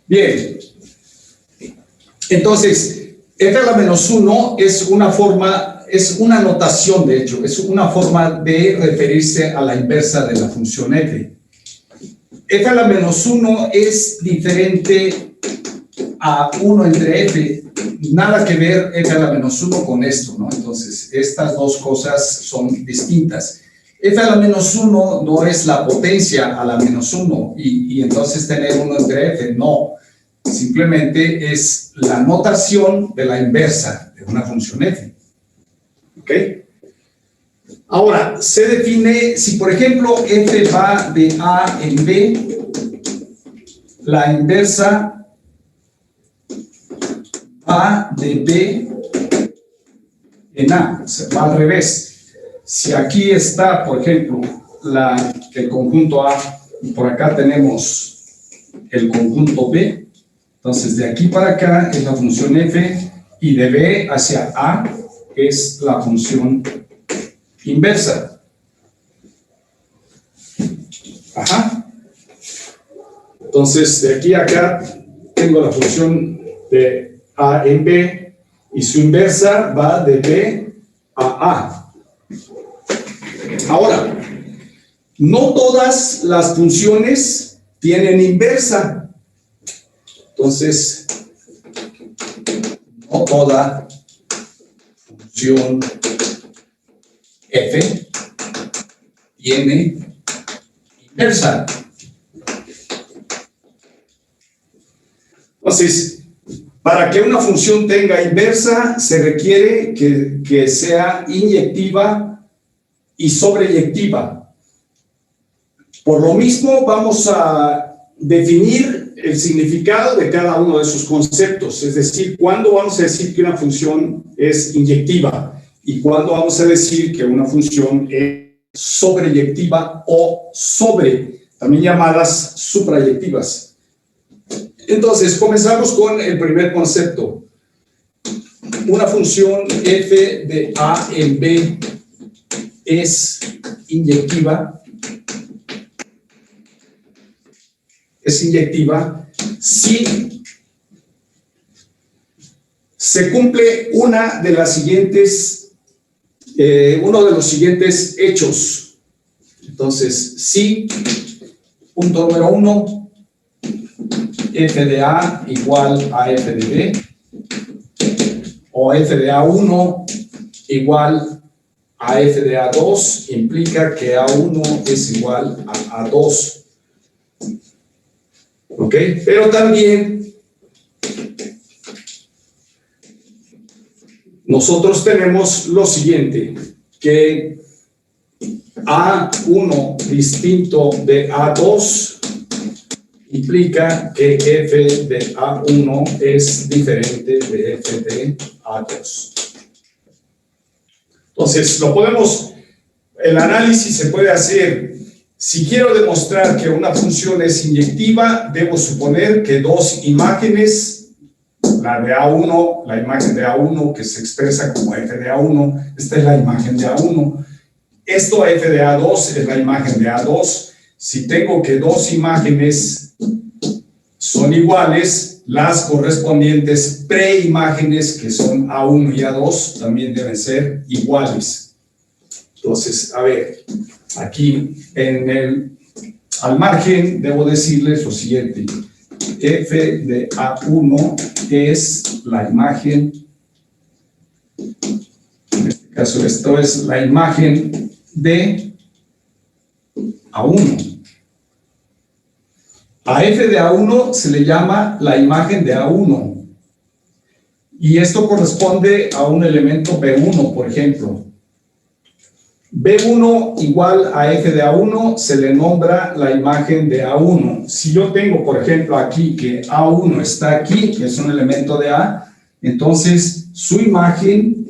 Bien. Entonces, f a la menos 1 es una forma, es una notación, de hecho, es una forma de referirse a la inversa de la función f. F a la menos 1 es diferente a 1 entre f. Nada que ver f a la menos 1 con esto, ¿no? Entonces, estas dos cosas son distintas. F a la menos 1 no es la potencia a la menos 1 y entonces tener 1 entre f, no. Simplemente es la notación de la inversa de una función f. ¿Ok? Ahora, se define, si por ejemplo f va de a en b, la inversa va de b en a, o sea, va al revés. Si aquí está, por ejemplo, el conjunto A, y por acá tenemos el conjunto B, entonces de aquí para acá es la función f, y de B hacia A es la función inversa. Ajá. Entonces, de aquí a acá tengo la función de A en B, y su inversa va de B a A. Ahora, no todas las funciones tienen inversa. Entonces, no toda función f tiene inversa. Entonces, para que una función tenga inversa, se requiere que sea inyectiva y sobreyectiva. Por lo mismo, vamos a definir el significado de cada uno de esos conceptos, es decir, cuándo vamos a decir que una función es inyectiva y cuándo vamos a decir que una función es sobreyectiva o también llamadas suprayectivas. Entonces, comenzamos con el primer concepto. Una función f de a en b es inyectiva. Es inyectiva si se cumple uno de los siguientes hechos. Entonces, si, punto número 1, f de a igual a f de b, o f de a1 igual a f de a2, implica que a1 es igual a a2. ¿Ok? Pero también nosotros tenemos lo siguiente, que A1 distinto de A2 implica que f de A1 es diferente de f de A2. Entonces, el análisis se puede hacer. Si quiero demostrar que una función es inyectiva, debo suponer que dos imágenes, la de A1, la imagen de A1 que se expresa como f de A1, esta es la imagen de A1. Esto f de A2 es la imagen de A2. Si tengo que dos imágenes son iguales, las correspondientes preimágenes que son A1 y A2 también deben ser iguales. Entonces, a ver, aquí al margen debo decirles lo siguiente. F de A1 es la imagen, en este caso esto es la imagen de A1. A f de A1 se le llama la imagen de A1. Y esto corresponde a un elemento B1, por ejemplo. B1 igual a f de A1 se le nombra la imagen de A1. Si yo tengo, por ejemplo, aquí que A1 está aquí, que es un elemento de A, entonces su imagen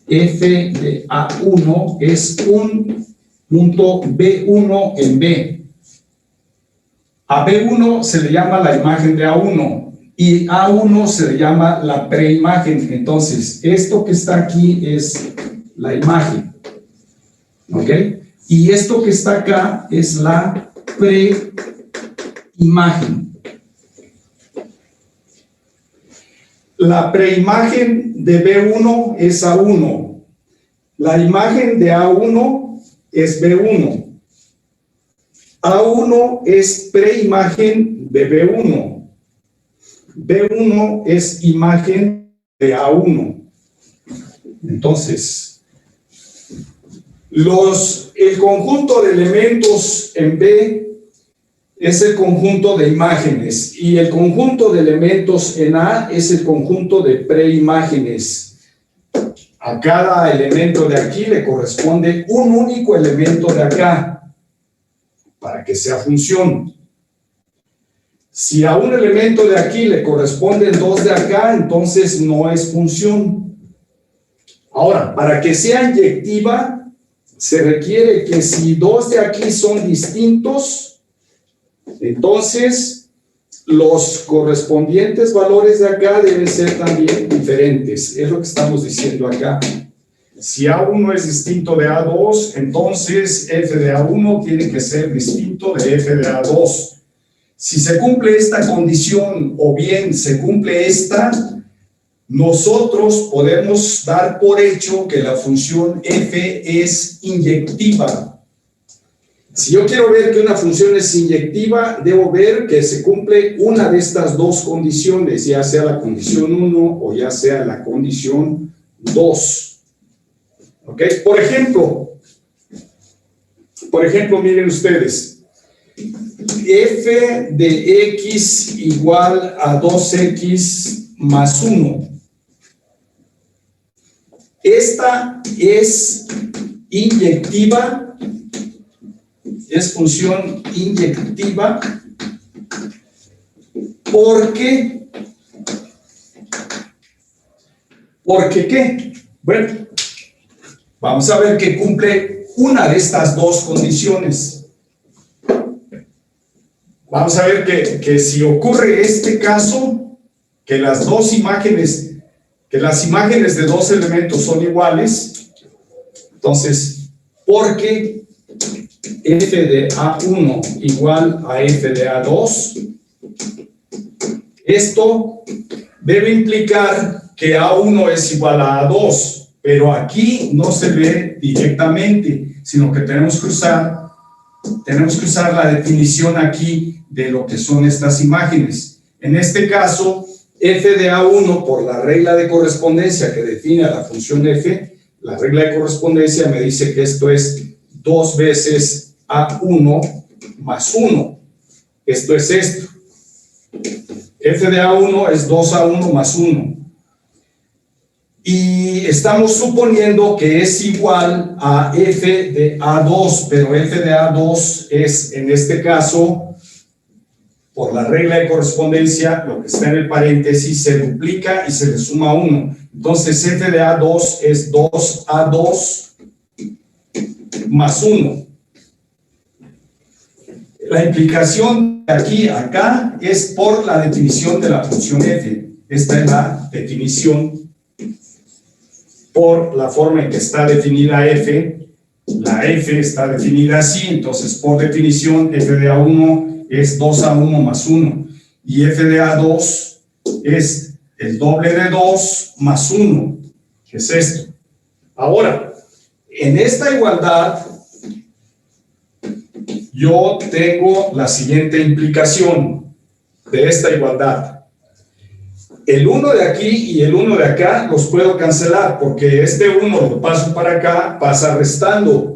f de A1 es un punto B1 en B. A B1 se le llama la imagen de A1 y A1 se le llama la preimagen. Entonces, esto que está aquí es la imagen. ¿Ok? Y esto que está acá es la preimagen. La preimagen de B1 es A1. La imagen de A1 es B1. A1 es preimagen de B1. B1 es imagen de A1. Entonces, el conjunto de elementos en B es el conjunto de imágenes y el conjunto de elementos en A es el conjunto de preimágenes. A cada elemento de aquí le corresponde un único elemento de acá para que sea función. Si a un elemento de aquí le corresponden dos de acá, entonces no es función. Ahora, para que sea inyectiva, se requiere que si dos de aquí son distintos, entonces los correspondientes valores de acá deben ser también diferentes. Es lo que estamos diciendo acá. Si A1 es distinto de A2, entonces F de A1 tiene que ser distinto de F de A2. Si se cumple esta condición o bien se cumple esta, nosotros podemos dar por hecho que la función f es inyectiva. Si yo quiero ver que una función es inyectiva, debo ver que se cumple una de estas dos condiciones, ya sea la condición 1 o ya sea la condición 2. ¿Ok? Por ejemplo, miren ustedes, f de x igual a 2x más 1. Esta es inyectiva, es función inyectiva, porque ¿qué? Bueno, vamos a ver que cumple una de estas dos condiciones. Vamos a ver que si ocurre este caso, que las imágenes de dos elementos son iguales, entonces, porque f de A1 igual a f de A2, esto debe implicar que A1 es igual a A2, pero aquí no se ve directamente, sino que tenemos que usar la definición aquí de lo que son estas imágenes. En este caso, f de A1, por la regla de correspondencia que define a la función f, la regla de correspondencia me dice que esto es 2 veces A1 más 1. Esto es esto. F de A1 es 2A1 más 1. Y estamos suponiendo que es igual a f de A2, pero f de A2 es, en este caso, por la regla de correspondencia, lo que está en el paréntesis se duplica y se le suma 1. Entonces, f de A2 es 2A2 más 1. La implicación de aquí a acá es por la definición de la función f. Esta es la definición por la forma en que está definida f. La f está definida así, entonces por definición f de A1 es 2A1 más 1 y f de A2 es el doble de 2 más 1, que es esto. Ahora, en esta igualdad yo tengo la siguiente implicación de esta igualdad. El 1 de aquí y el 1 de acá los puedo cancelar porque este 1 lo paso para acá, pasa restando.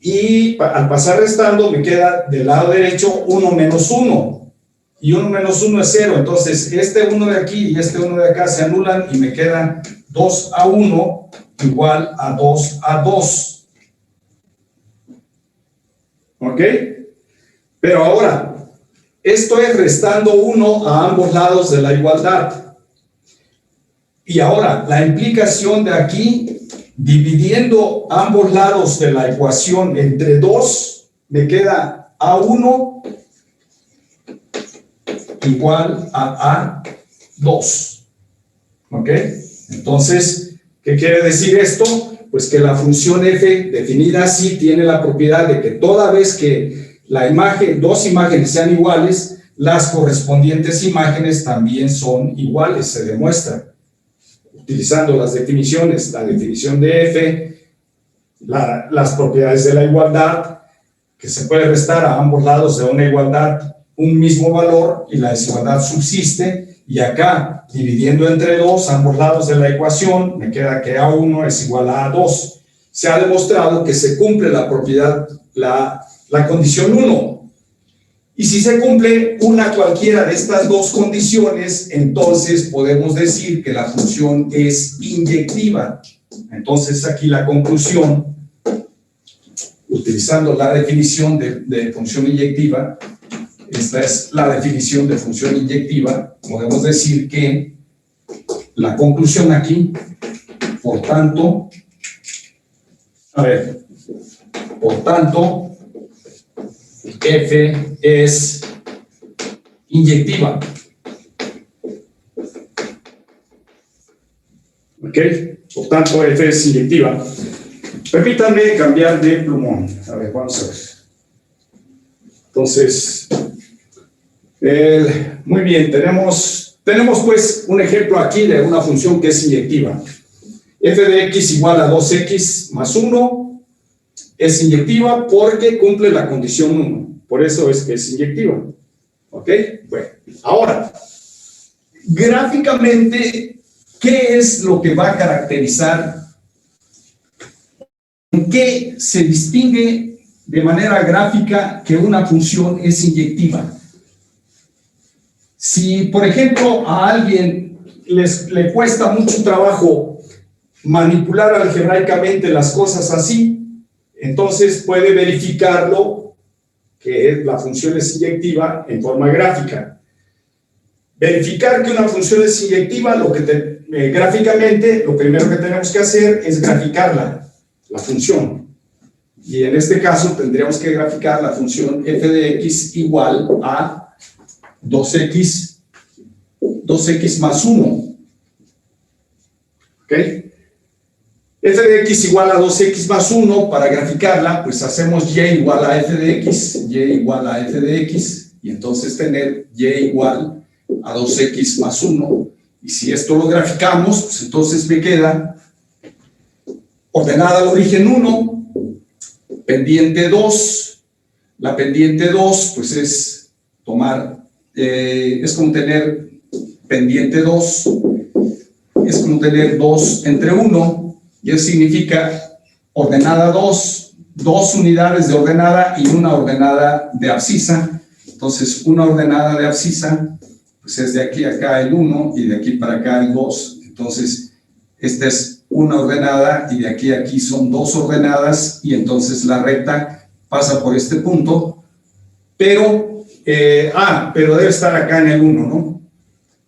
Y al pasar restando me queda del lado derecho 1 menos 1. Y 1 menos 1 es 0. Entonces este 1 de aquí y este 1 de acá se anulan y me queda 2A1 igual a 2A2. ¿Ok? Pero ahora, esto es restando 1 a ambos lados de la igualdad. Y ahora, la implicación de aquí, dividiendo ambos lados de la ecuación entre 2, me queda A1 igual a A2. ¿Ok? Entonces, ¿qué quiere decir esto? Pues que la función f, definida así, tiene la propiedad de que toda vez que dos imágenes sean iguales, las correspondientes imágenes también son iguales, se demuestra, utilizando las definiciones, la definición de F, las propiedades de la igualdad, que se puede restar a ambos lados de una igualdad un mismo valor y la desigualdad subsiste, y acá, dividiendo entre 2, ambos lados de la ecuación, me queda que A1 es igual a A2. Se ha demostrado que se cumple la propiedad, la condición 1. Y si se cumple una cualquiera de estas dos condiciones, entonces podemos decir que la función es inyectiva. Entonces aquí la conclusión, utilizando la definición de función inyectiva, esta es la definición de función inyectiva, podemos decir que la conclusión aquí, por tanto, F es inyectiva. ¿Ok? Por tanto, F es inyectiva. Permítanme cambiar de plumón. A ver, vamos a ver. Entonces, muy bien, tenemos pues un ejemplo aquí de una función que es inyectiva. F de x igual a 2x más 1 es inyectiva porque cumple la condición 1. Por eso es que es inyectiva. ¿Ok? Bueno, ahora, gráficamente, ¿qué es lo que va a caracterizar? ¿En qué se distingue de manera gráfica que una función es inyectiva? Si, por ejemplo, a alguien le cuesta mucho trabajo manipular algebraicamente las cosas así, entonces puede verificarlo, que la función es inyectiva en forma gráfica. Verificar que una función es inyectiva, gráficamente, lo primero que tenemos que hacer es graficarla, la función. Y en este caso tendríamos que graficar la función f de x igual a 2x más 1. ¿Ok? F de x igual a 2x más 1, para graficarla, pues hacemos y igual a f de x, y igual a f de x, y entonces tener y igual a 2x más 1. Y si esto lo graficamos, pues entonces me queda ordenada al origen 1, pendiente 2. La pendiente 2, pues es tomar, es como tener pendiente 2, es como tener 2 entre 1, y eso significa ordenada 2, 2 unidades de ordenada y una ordenada de abscisa. Entonces, una ordenada de abscisa, pues es de aquí a acá el 1 y de aquí para acá el 2. Entonces, esta es una ordenada y de aquí a aquí son 2 ordenadas, y entonces la recta pasa por este punto, pero debe estar acá en el 1, ¿no?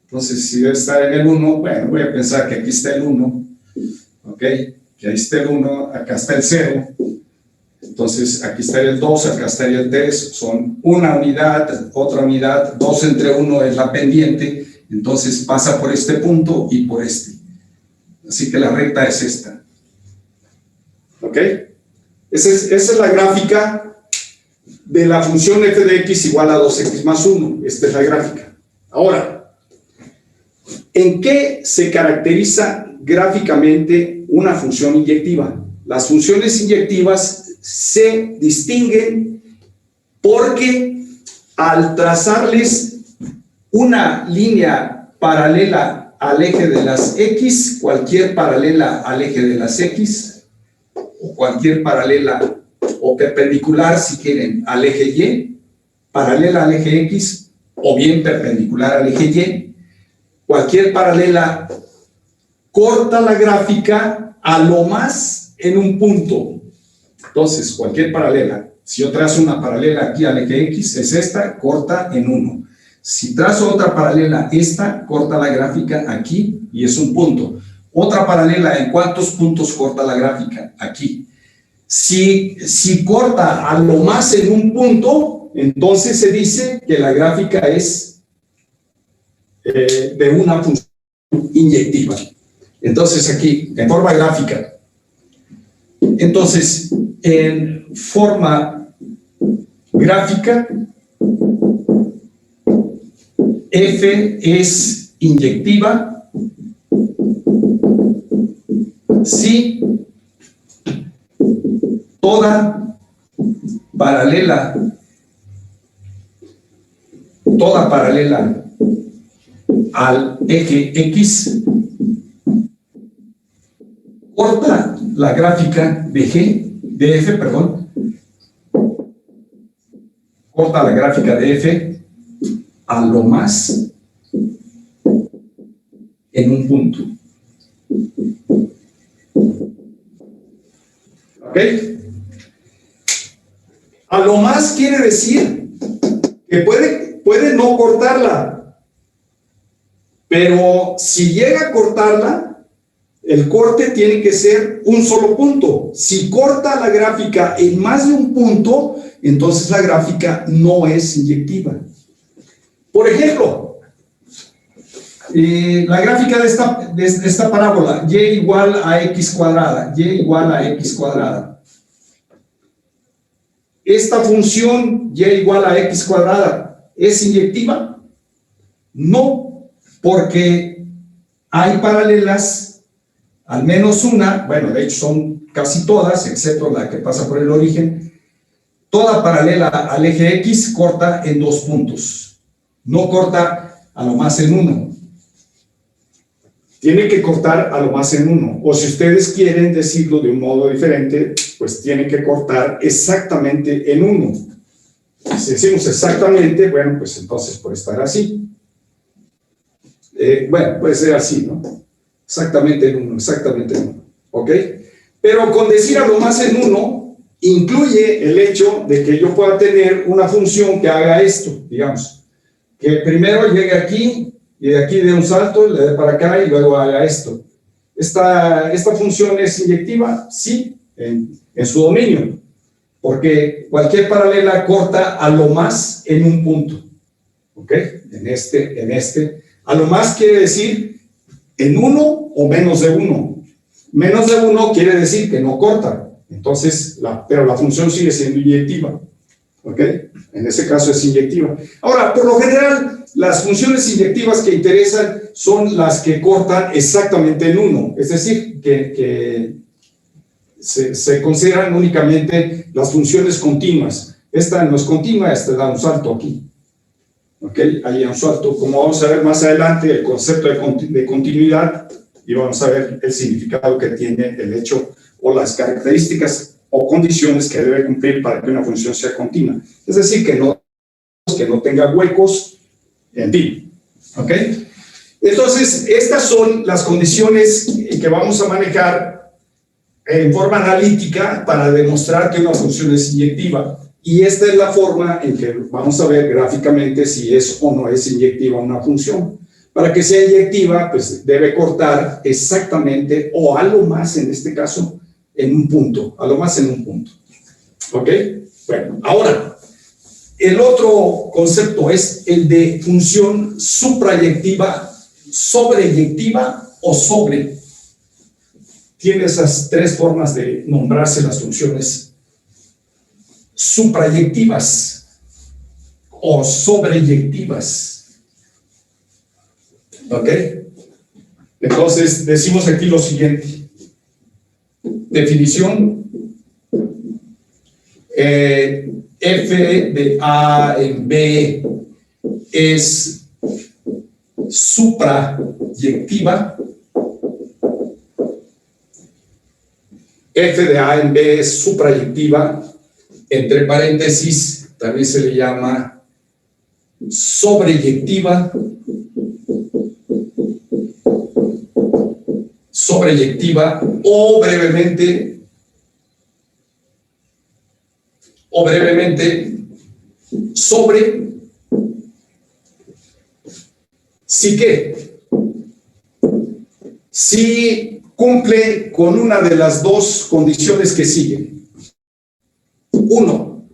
Entonces, si debe estar en el 1, bueno, voy a pensar que aquí está el 1, ¿ok? Que ahí está el 1, acá está el 0. Entonces, aquí estaría el 2, acá estaría el 3, son una unidad, otra unidad, 2 entre 1 es la pendiente, entonces pasa por este punto y por este. Así que la recta es esta. ¿Ok? Esa es la gráfica de la función f de x igual a 2x más 1. Esta es la gráfica. Ahora, ¿en qué se caracteriza gráficamente una función inyectiva? Las funciones inyectivas se distinguen porque al trazarles una línea paralela al eje de las x, cualquier paralela al eje de las x, o cualquier paralela o perpendicular, si quieren, al eje y, paralela al eje x, o bien perpendicular al eje y, cualquier paralela corta la gráfica a lo más en un punto. Entonces, cualquier paralela, si yo trazo una paralela aquí al eje x, es esta, corta en 1. Si trazo otra paralela, esta corta la gráfica aquí y es un punto. Otra paralela, ¿en cuántos puntos corta la gráfica? Aquí. Si corta a lo más en un punto, entonces se dice que la gráfica es de una función inyectiva. Entonces aquí, en forma gráfica. Entonces, en forma gráfica, F es inyectiva si toda paralela al eje X corta la gráfica de F, corta la gráfica de F a lo más en un punto. ¿Ok? A lo más quiere decir que puede no cortarla, pero si llega a cortarla, el corte tiene que ser un solo punto. Si corta la gráfica en más de un punto, entonces la gráfica no es inyectiva. Por ejemplo, la gráfica de esta parábola, y igual a x cuadrada, y igual a x cuadrada. Esta función y igual a x cuadrada, ¿es inyectiva? No, porque hay paralelas, al menos una, bueno, de hecho son casi todas, excepto la que pasa por el origen, toda paralela al eje X corta en dos puntos, no corta a lo más en uno. Tiene que cortar a lo más en uno, o si ustedes quieren decirlo de un modo diferente, pues tiene que cortar exactamente en uno. Si decimos exactamente, bueno, pues entonces puede estar así. Bueno, puede ser así, ¿no? Exactamente en uno, ¿ok? Pero con decir a lo más en uno, incluye el hecho de que yo pueda tener una función que haga esto, digamos, que primero llegue aquí, y de aquí dé un salto, le dé para acá y luego haga esto. ¿Esta función es inyectiva? Sí, en su dominio, porque cualquier paralela corta a lo más en un punto, ¿ok? En este. A lo más quiere decir en uno o menos de uno. Menos de uno quiere decir que no corta, entonces, pero la función sigue siendo inyectiva, ¿ok? En ese caso es inyectiva. Ahora, por lo general, las funciones inyectivas que interesan son las que cortan exactamente en uno, es decir, que se consideran únicamente las funciones continuas. Esta no es continua, esta da un salto aquí. ¿Ok? Ahí un salto. Como vamos a ver más adelante, el concepto de continuidad, y vamos a ver el significado que tiene el hecho o las características o condiciones que debe cumplir para que una función sea continua. Es decir, que no tenga huecos, en fin. ¿Ok? Entonces, estas son las condiciones que vamos a manejar en forma analítica para demostrar que una función es inyectiva. Y esta es la forma en que vamos a ver gráficamente si es o no es inyectiva una función. Para que sea inyectiva, pues debe cortar exactamente, o algo más en este caso, en un punto, a lo más en un punto. ¿Ok? Bueno, ahora, el otro concepto es el de función suprayectiva, sobreyectiva o sobre. Tiene esas tres formas de nombrarse las funciones suprayectivas o sobreyectivas. ¿Ok? Entonces, decimos aquí lo siguiente. Definición. F de A en B es suprayectiva. F de A en B es suprayectiva. Entre paréntesis, también se le llama sobreyectiva. Sobreyectiva o brevemente sobre. ¿Sí qué? Si cumple con una de las dos condiciones que siguen. Uno,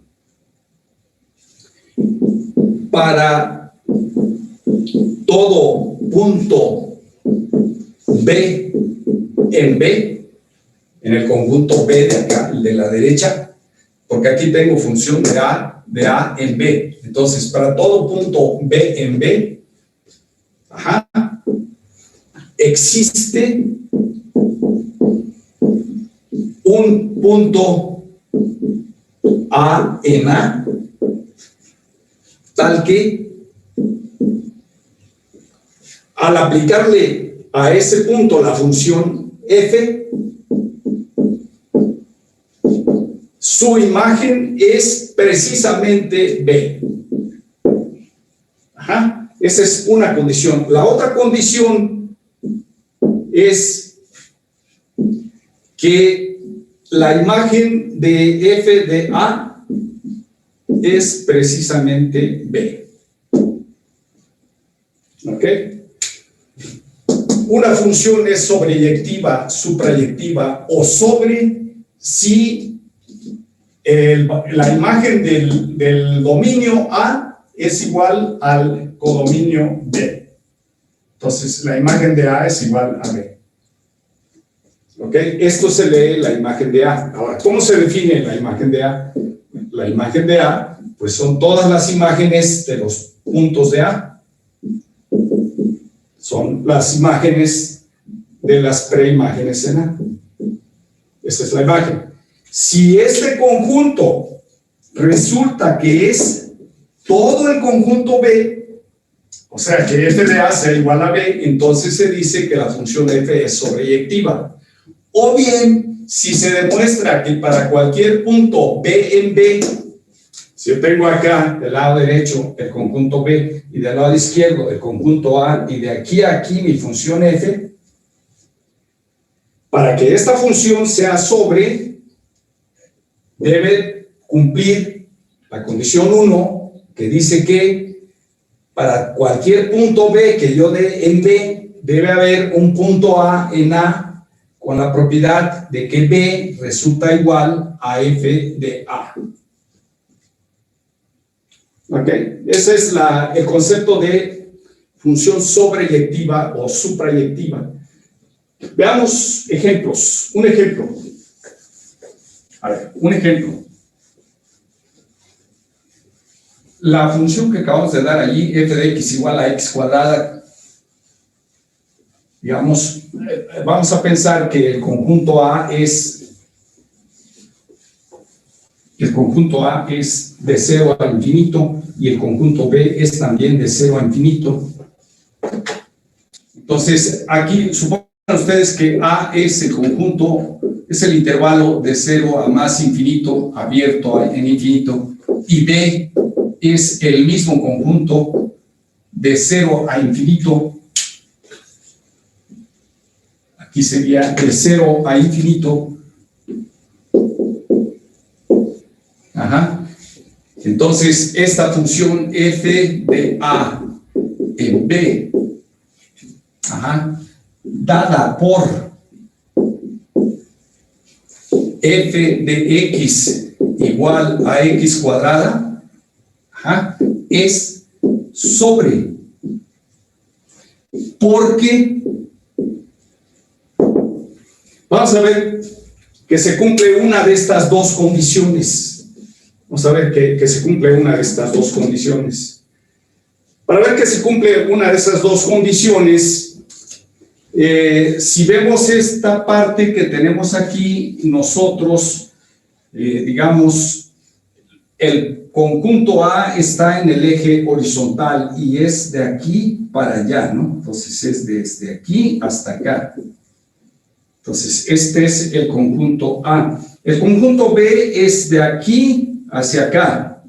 para todo punto B en B, en el conjunto B de acá, de la derecha, porque aquí tengo función de A en B. Entonces, para todo punto B en B, Ajá. Existe un punto A en A, tal que al aplicarle a ese punto la función f, su imagen es precisamente B. Ajá. Esa es una condición. La otra condición es que la imagen de f de A es precisamente B. ¿Ok? Una función es sobreyectiva, suprayectiva o sobre si la imagen del dominio A es igual al codominio B. Entonces, la imagen de A es igual a B. ¿Ok? Esto se lee la imagen de A. Ahora, ¿cómo se define la imagen de A? La imagen de A, pues son todas las imágenes de los puntos de A. Son las imágenes de las preimágenes en A. Esta es la imagen. Si este conjunto resulta que es todo el conjunto B, o sea que f de A sea igual a B, entonces se dice que la función f es sobreyectiva. O bien, si se demuestra que para cualquier punto B en B, si yo tengo acá del lado derecho el conjunto B y del lado izquierdo el conjunto A y de aquí a aquí mi función f, para que esta función sea sobre, debe cumplir la condición 1 que dice que para cualquier punto B que yo dé en B, debe haber un punto A en A con la propiedad de que B resulta igual a f de A. ¿Ok? Ese es el concepto de función sobreyectiva o suprayectiva. Veamos ejemplos. Un ejemplo. A ver, un ejemplo. La función que acabamos de dar allí, f de x igual a x cuadrada, digamos, vamos a pensar que el conjunto A es de 0 a infinito y el conjunto B es también de 0 a infinito. Entonces, aquí supongan ustedes que A es el conjunto, es el intervalo de 0 a más infinito, abierto en infinito, y B es el mismo conjunto de 0 a infinito. Aquí sería de 0 a infinito. Ajá. Entonces, esta función f de A en B, ajá, dada por f de x igual a x cuadrada, ajá, es sobre, porque vamos a ver que se cumple una de estas dos condiciones. Vamos a ver que se cumple una de estas dos condiciones. Para ver que se cumple una de esas dos condiciones, si vemos esta parte que tenemos aquí, nosotros, digamos, el conjunto A está en el eje horizontal y es de aquí para allá, ¿no? Entonces es desde aquí hasta acá. Entonces, este es el conjunto A. El conjunto B es de aquí hacia acá.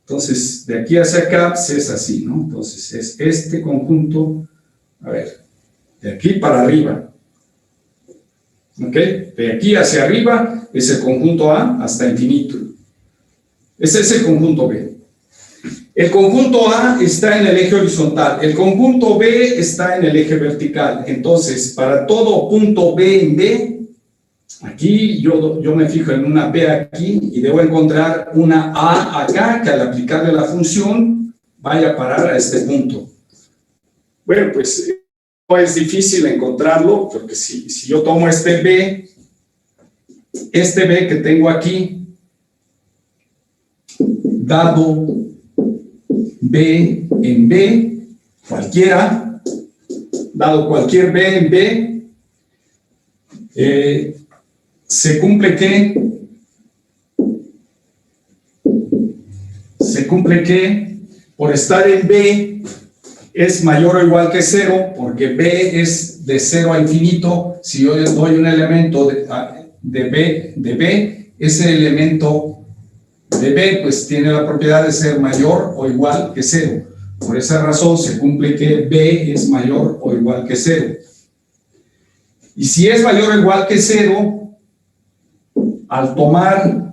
Entonces, de aquí hacia acá pues es así, ¿no? Entonces, es este conjunto, a ver, de aquí para arriba. ¿Ok? De aquí hacia arriba es el conjunto A hasta infinito. Ese es el conjunto B. El conjunto A está en el eje horizontal, el conjunto B está en el eje vertical. Entonces, para todo punto B en B, aquí yo me fijo en una B aquí y debo encontrar una A acá que al aplicarle la función vaya a parar a este punto. Bueno, pues no es difícil encontrarlo porque si yo tomo este B que tengo aquí, dado B en B, cualquiera, dado cualquier B en B, se cumple que por estar en B es mayor o igual que 0, porque B es de 0 a infinito. Si yo les doy un elemento de B, ese elemento de B pues tiene la propiedad de ser mayor o igual que 0. Por esa razón se cumple que B es mayor o igual que 0. Y si es mayor o igual que 0, al tomar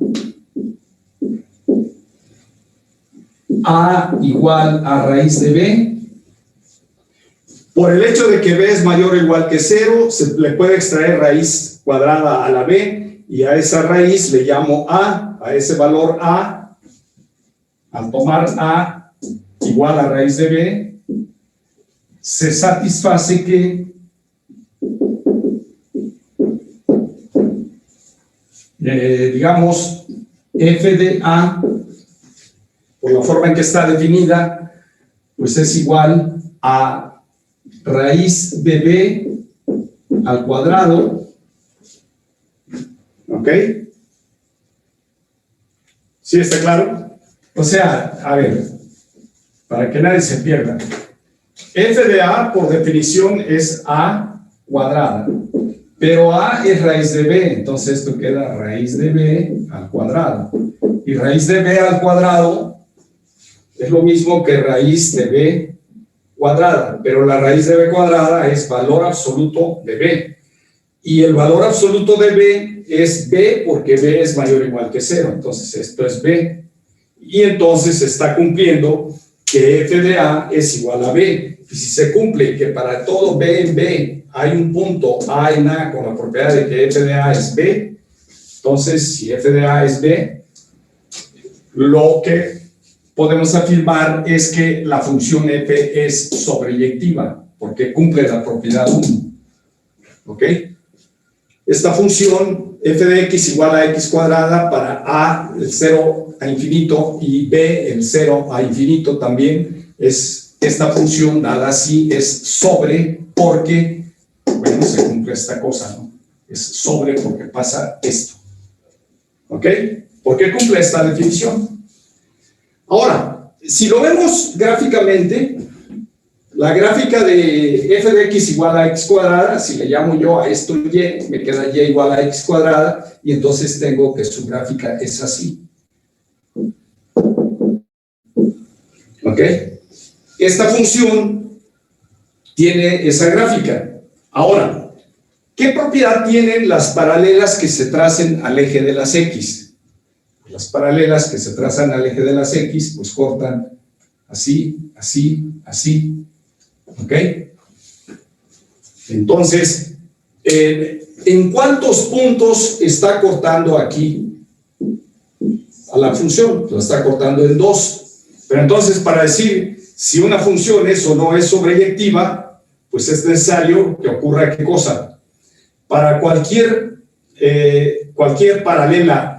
A igual a raíz de B, por el hecho de que B es mayor o igual que 0, se le puede extraer raíz cuadrada a la B, y a esa raíz le llamo A ese valor A. Al tomar A igual a raíz de B, se satisface que digamos, f de A, por la forma en que está definida, pues es igual a raíz de B al cuadrado. ¿Ok? ¿Sí está claro? O sea, a ver, para que nadie se pierda. F de A, por definición, es A cuadrada. Pero A es raíz de B, entonces esto queda raíz de B al cuadrado. Y raíz de B al cuadrado es lo mismo que raíz de B cuadrada, pero la raíz de B cuadrada es valor absoluto de B. Y el valor absoluto de B es B porque B es mayor o igual que 0, entonces esto es B. Y entonces se está cumpliendo que f de A es igual a B. Y si se cumple que para todo B en B hay un punto A en A con la propiedad de que f de A es B, entonces si f de A es B, lo que podemos afirmar es que la función f es sobreyectiva, porque cumple la propiedad 1. ¿Ok? Esta función f de x igual a x cuadrada para A, el 0 a infinito, y B, el 0 a infinito también, es esta función dada así, es sobre porque, bueno, se cumple esta cosa, ¿no? Es sobre porque pasa esto. ¿Ok? ¿Por qué cumple esta definición? Ahora, si lo vemos gráficamente, la gráfica de f de x igual a x cuadrada, si le llamo yo a esto y, me queda y igual a x cuadrada, y entonces tengo que su gráfica es así. ¿Ok? Esta función tiene esa gráfica. Ahora, ¿qué propiedad tienen las paralelas que se tracen al eje de las x? Las paralelas que se trazan al eje de las x, pues cortan así, así, así. ¿Ok? Entonces, ¿en cuántos puntos está cortando aquí a la función? Lo está cortando en 2. Pero entonces, para decir si una función es o no es sobreyectiva, pues es necesario que ocurra ¿qué cosa? Para cualquier paralela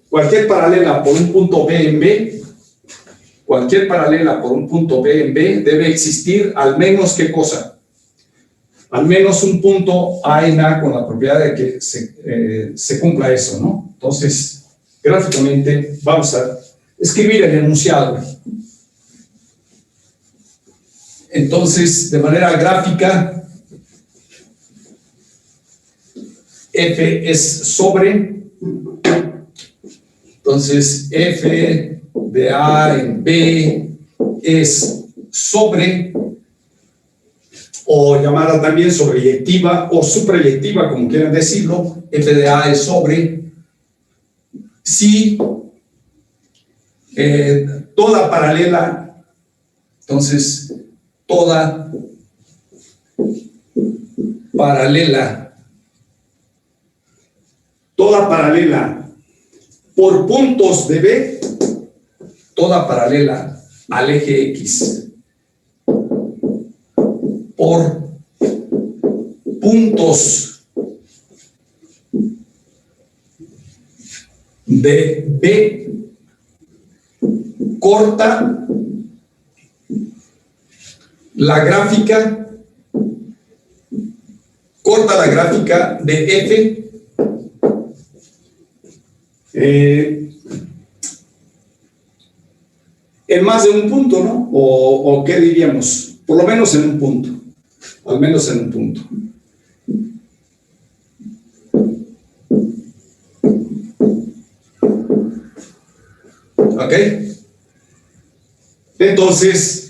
cualquier paralela por un punto B en B, cualquier paralela por un punto B en B debe existir al menos ¿qué cosa? Al menos un punto A en A con la propiedad de que se cumpla eso, ¿no? Entonces, gráficamente vamos a escribir el enunciado. Entonces, de manera gráfica, F es sobre, entonces F de A en B es sobre, o llamada también sobreyectiva o suprayectiva, como quieran decirlo. F de A es sobre si toda paralela, entonces toda paralela por puntos de B, toda paralela al eje X por puntos de B corta la gráfica, corta la gráfica de F en más de un punto, ¿no? O ¿qué diríamos? Por lo menos en un punto, al menos en un punto. ¿Ok? Entonces,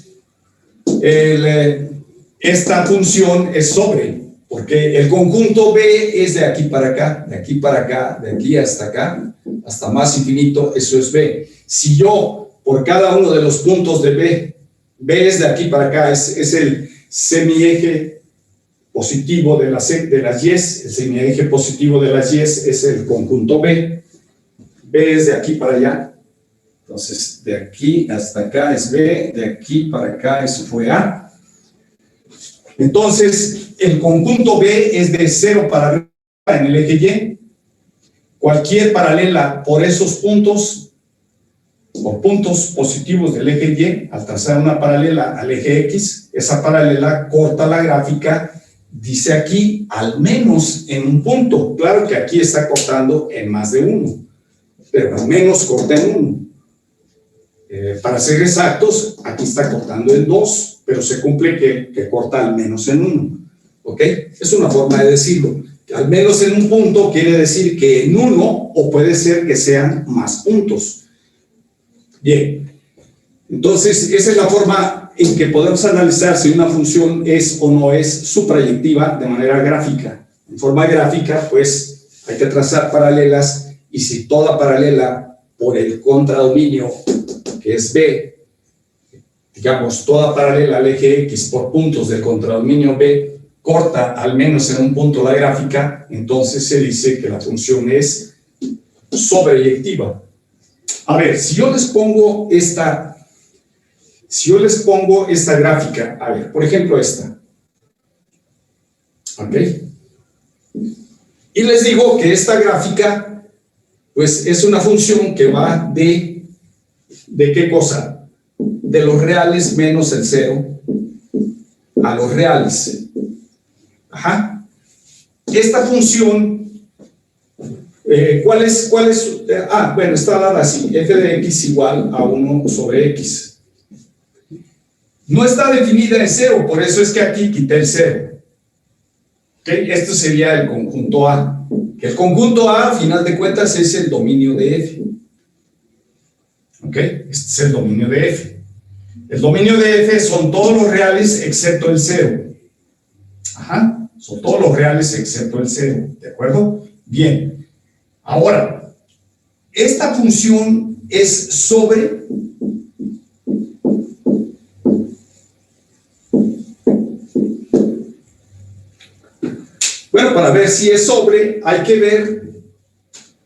esta función es sobre, porque el conjunto B es de aquí para acá, de aquí para acá, de aquí hasta acá, hasta más infinito, eso es B. Si yo, por cada uno de los puntos de B, B es de aquí para acá, es el semieje positivo de las Y, el semieje positivo de las Y es el conjunto B. B es de aquí para allá. Entonces, de aquí hasta acá es B, de aquí para acá eso fue A. Entonces, el conjunto B es de 0 para arriba en el eje Y. Cualquier paralela por esos puntos, por puntos positivos del eje Y, al trazar una paralela al eje X, esa paralela corta la gráfica, dice aquí, al menos en un punto. Claro que aquí está cortando en más de uno, pero al menos corta en uno. Para ser exactos, aquí está cortando en 2, pero se cumple que corta al menos en 1. ¿Ok? Es una forma de decirlo. Al menos en un punto quiere decir que en 1, o puede ser que sean más puntos. Bien. Entonces, esa es la forma en que podemos analizar si una función es o no es suprayectiva de manera gráfica. En forma gráfica, pues, hay que trazar paralelas, y si toda paralela por el contradominio que es B, digamos, toda paralela al eje X por puntos del contradominio B, corta al menos en un punto la gráfica, entonces se dice que la función es sobreyectiva. A ver, si yo les pongo esta gráfica, a ver, por ejemplo esta, ¿ok? Y les digo que esta gráfica, pues es una función que va ¿de qué cosa? De los reales menos el 0 a los reales. Ajá. Esta función, ¿cuál es? Bueno, está dada así, f de x igual a 1 sobre x. No está definida en 0, por eso es que aquí quité el 0. ¿Okay? Esto sería el conjunto A. El conjunto A, a final de cuentas, es el dominio de f. ¿Ok? Este es el dominio de f. El dominio de f son todos los reales excepto el 0. Ajá. Son todos los reales excepto el 0. ¿De acuerdo? Bien. Ahora, esta función es sobre... Bueno, para ver si es sobre, hay que ver...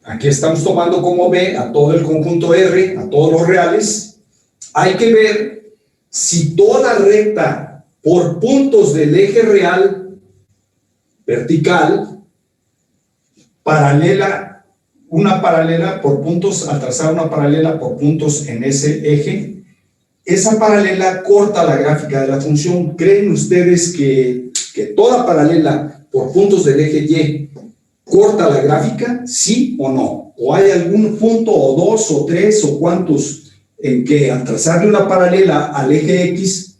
Aquí estamos tomando como B a todo el conjunto R, a todos los reales. Hay que ver si toda recta por puntos del eje real vertical, una paralela por puntos, al trazar una paralela por puntos en ese eje, esa paralela corta la gráfica de la función. ¿Creen ustedes que toda paralela por puntos del eje Y corta la gráfica? ¿Sí o no? ¿O hay algún punto, o 2, o 3, o cuántos, en que al trazarle una paralela al eje X,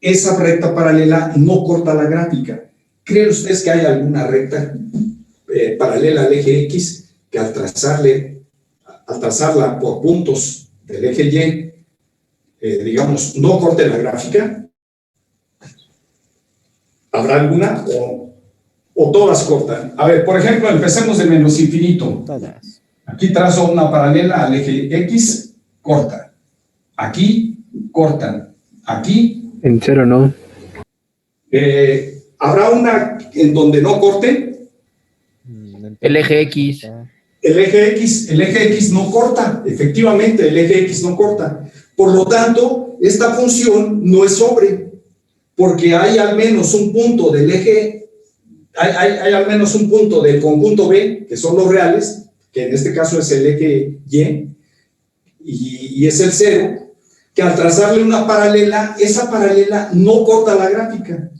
esa recta paralela no corta la gráfica? ¿Creen ustedes que hay alguna recta paralela al eje X que al trazarla por puntos del eje Y, digamos, no corte la gráfica? ¿Habrá alguna o todas cortan? A ver, por ejemplo, empecemos de menos infinito. Todas. Aquí trazo una paralela al eje X, corta. Aquí, cortan. Aquí. En 0 no. ¿Habrá una en donde no corten? El eje X. El eje X no corta. Efectivamente, el eje X no corta. Por lo tanto, esta función no es sobre, porque hay al menos un punto del eje, hay al menos un punto del conjunto B, que son los reales, que en este caso es el eje Y es el 0. que al trazarle una paralela, esa paralela no corta la gráfica.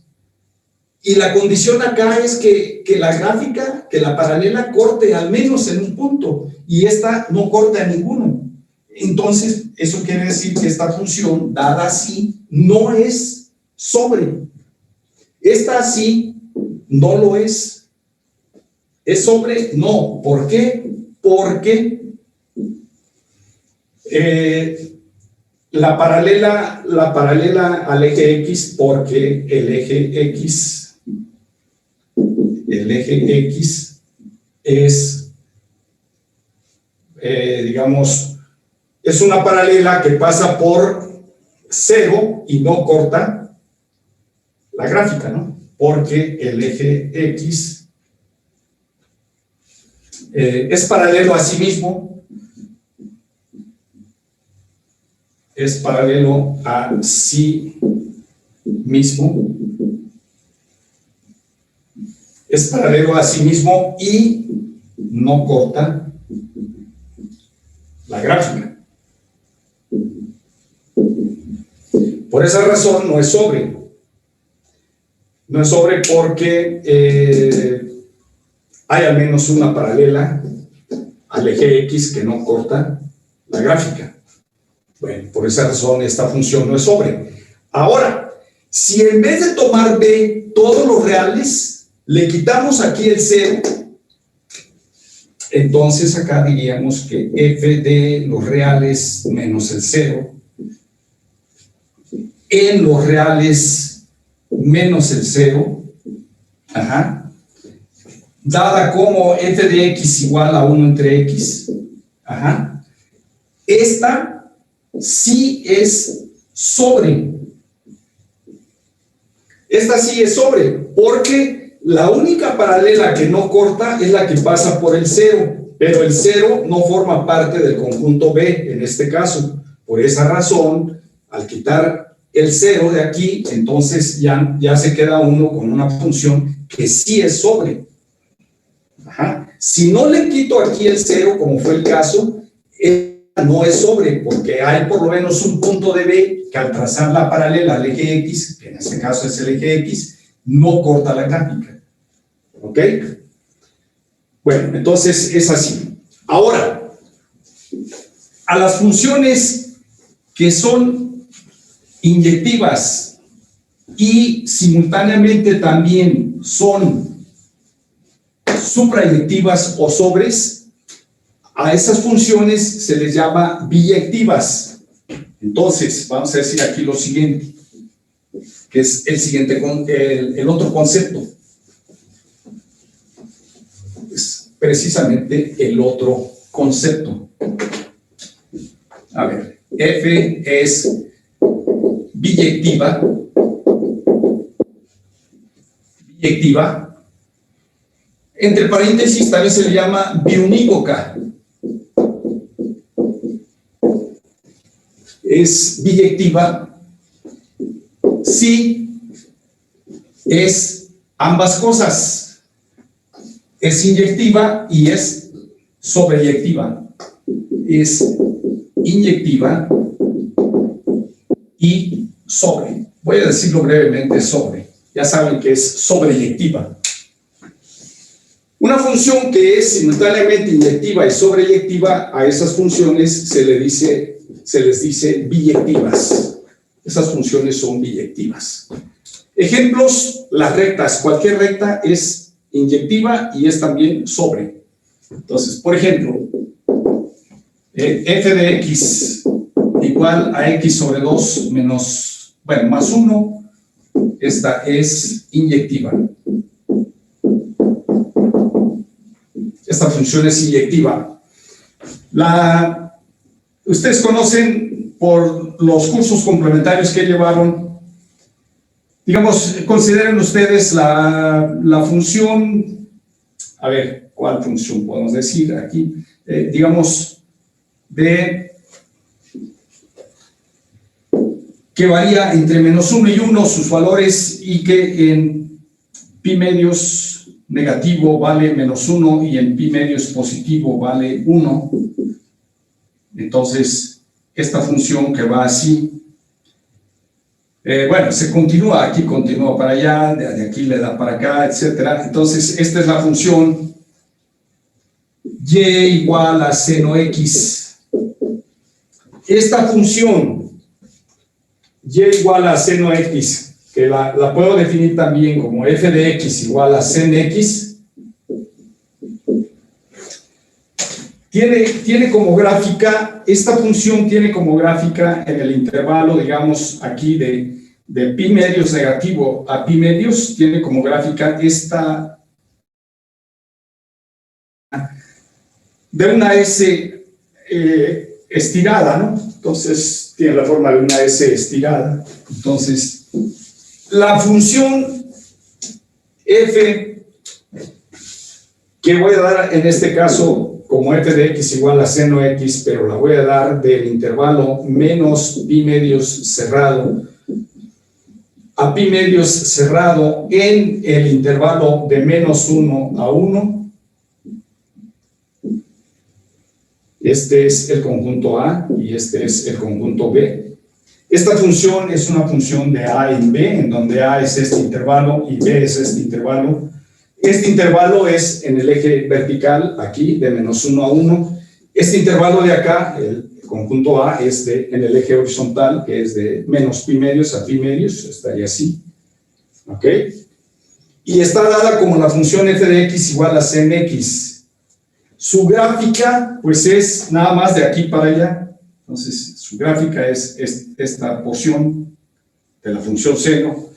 Y la condición acá es que la gráfica, que la paralela corte al menos en un punto, y esta no corta a ninguno. Entonces, eso quiere decir que esta función, dada así, no es sobre. Esta así no lo es. ¿Es sobre? No. ¿Por qué? Porque la paralela al eje X, porque el eje X es, digamos, es una paralela que pasa por 0 y no corta la gráfica, ¿no? Porque el eje X es paralelo a sí mismo, es paralelo a sí mismo, es paralelo a sí mismo y no corta la gráfica. Por esa razón no es sobre. No es sobre porque hay al menos una paralela al eje X que no corta la gráfica. Bueno, por esa razón esta función no es sobre. Ahora, si en vez de tomar B todos los reales, le quitamos aquí el 0, entonces acá diríamos que f de los reales menos el 0 en los reales menos el 0, dada como f de x igual a 1 entre x, esta sí es sobre. Esta sí es sobre, porque la única paralela que no corta es la que pasa por el 0, pero el 0 no forma parte del conjunto B en este caso. Por esa razón, al quitar el 0 de aquí, entonces ya se queda uno con una función que sí es sobre. Si no le quito aquí el 0, como fue el caso, no es sobre, porque hay por lo menos un punto de B que al trazar la paralela al eje X, que en este caso es el eje X, no corta la gráfica. ¿Ok? Bueno, entonces es así. Ahora, a las funciones que son inyectivas y simultáneamente también son suprayectivas o sobres, a esas funciones se les llama biyectivas. Entonces, vamos a decir aquí lo siguiente, que es el otro concepto. Es precisamente el otro concepto. A ver, F es biyectiva, entre paréntesis también se le llama biunívoca. Es biyectiva si es ambas cosas, es inyectiva y es sobreyectiva. Es inyectiva y sobre. Voy a decirlo brevemente, sobre. Ya saben que es sobreyectiva. Una función que es simultáneamente inyectiva y sobreyectiva, a esas funciones se les dice biyectivas. Esas funciones son biyectivas. Ejemplos, las rectas. Cualquier recta es inyectiva y es también sobre. Entonces, por ejemplo, f de x igual a x sobre 2 menos, bueno, más 1, esta es inyectiva. Esta función es inyectiva. Ustedes conocen por los cursos complementarios que llevaron, digamos, consideren ustedes la función, a ver, ¿cuál función podemos decir aquí? Digamos, que varía entre menos 1 y 1 sus valores y que en pi medios negativo vale menos 1 y en pi medios positivo vale 1. Entonces, esta función que va así. Bueno, se continúa, aquí continúa para allá, de aquí le da para acá, etcétera. Entonces, esta es la función y igual a seno x. Esta función y igual a seno x, que la puedo definir también como f de x igual a sen x, tiene como gráfica, esta función tiene como gráfica en el intervalo, digamos, aquí de pi medios negativo a pi medios, tiene como gráfica esta de una S estirada, ¿no? Entonces, tiene la forma de una S estirada. Entonces, la función f, que voy a dar en este caso como f de x igual a seno x, pero la voy a dar del intervalo menos pi medios cerrado a pi medios cerrado en el intervalo de menos 1 a 1. Este es el conjunto A y este es el conjunto B. Esta función es una función de A en B, en donde A es este intervalo y B es este intervalo. Este intervalo es en el eje vertical, aquí, de menos 1 a 1. Este intervalo de acá, el conjunto A, es en el eje horizontal, que es de menos pi medios a pi medios, estaría así. ¿Ok? Y está dada como la función f de x igual a sen x. Su gráfica, pues es nada más de aquí para allá. Entonces, su gráfica es esta porción de la función seno.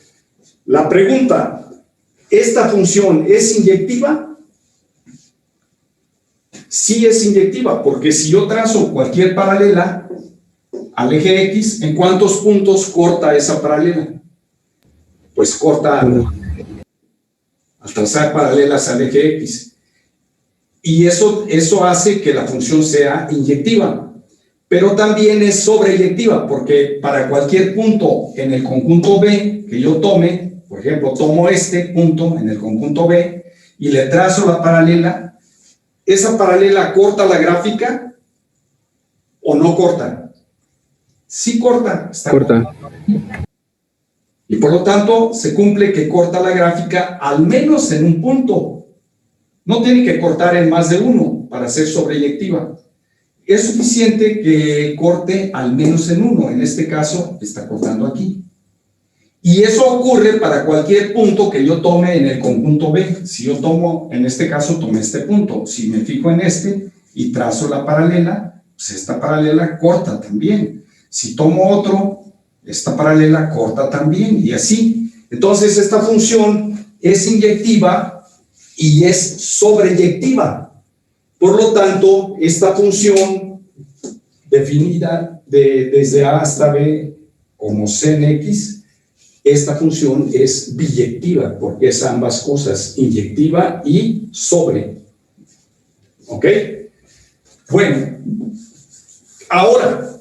La pregunta, ¿esta función es inyectiva? Sí es inyectiva, porque si yo trazo cualquier paralela al eje X, ¿en cuántos puntos corta esa paralela? Pues corta al trazar paralelas al eje X. Y eso hace que la función sea inyectiva, pero también es sobreyectiva, porque para cualquier punto en el conjunto B que yo tome, por ejemplo, tomo este punto en el conjunto B y le trazo la paralela, ¿esa paralela corta la gráfica o no corta? Sí corta. Corta. Y por lo tanto, se cumple que corta la gráfica al menos en un punto. No tiene que cortar en más de uno para ser sobreyectiva. Es suficiente que corte al menos en uno. En este caso, está cortando aquí. Y eso ocurre para cualquier punto que yo tome en el conjunto B. Si yo tomo, en este caso, tomé este punto. Si me fijo en este y trazo la paralela, pues esta paralela corta también. Si tomo otro, esta paralela corta también, y así. Entonces, esta función es inyectiva y es sobreyectiva. Por lo tanto, esta función definida desde A hasta B como sen x, esta función es biyectiva, porque es ambas cosas, inyectiva y sobre. ¿Ok? Bueno, ahora,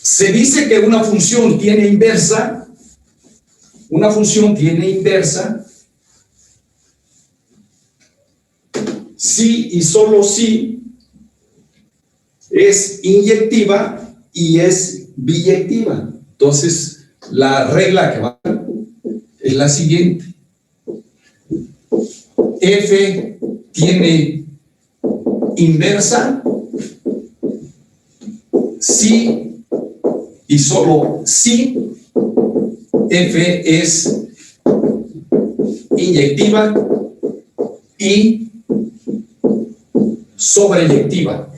se dice que una función tiene inversa. Una función tiene inversa si y solo si es inyectiva y es biyectiva. Entonces, la regla que va es la siguiente. F tiene inversa si y solo si F es inyectiva y sobreyectiva.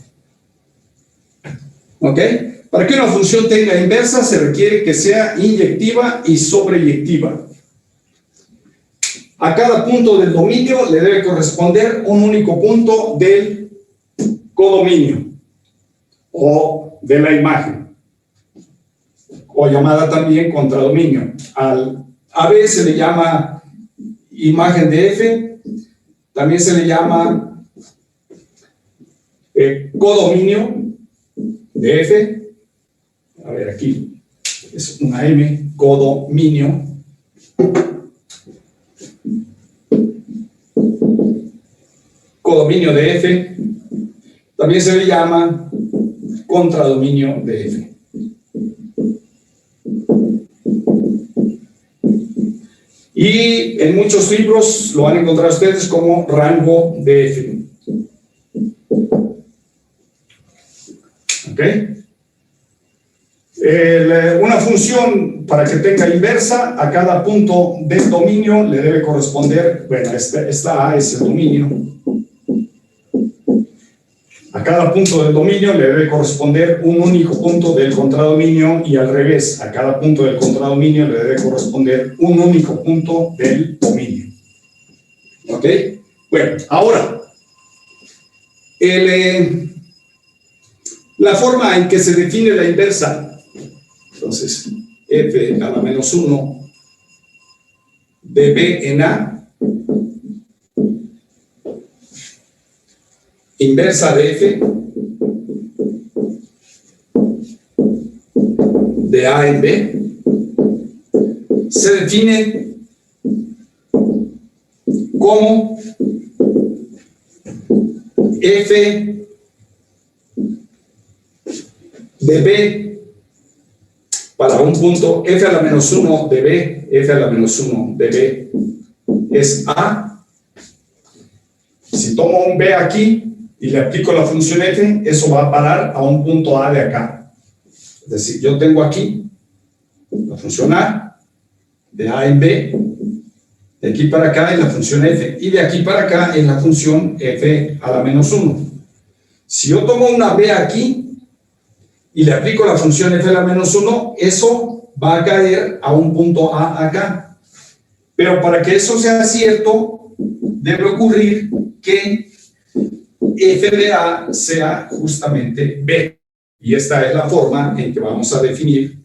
¿Ok? Para que una función tenga inversa se requiere que sea inyectiva y sobreyectiva. A cada punto del dominio le debe corresponder un único punto del codominio o de la imagen, o llamada también contradominio. Al AB se le llama imagen de F, también se le llama codominio de F. A ver, aquí es una M, codominio. Codominio de F. También se le llama contradominio de F. Y en muchos libros lo van a encontrar ustedes como rango de F. ¿Ok? Una función para que tenga inversa, a cada punto del dominio le debe corresponder, bueno, esta A es el dominio. A cada punto del dominio le debe corresponder un único punto del contradominio y al revés, a cada punto del contradominio le debe corresponder un único punto del dominio. ¿Ok? Bueno, ahora, la forma en que se define la inversa, entonces, f a la menos 1 de b en a, inversa de f de a en b, se define como f de b para un punto, f a la menos 1 de b, f a la menos 1 de b es a. Si tomo un b aquí y le aplico la función f, eso va a parar a un punto a de acá. Es decir, yo tengo aquí la función a, de a en b, de aquí para acá es la función f, y de aquí para acá es la función f a la menos 1. Si yo tomo una b aquí y le aplico la función f a la menos 1, eso va a caer a un punto a acá. Pero para que eso sea cierto, debe ocurrir que f de a sea justamente b. Y esta es la forma en que vamos a definir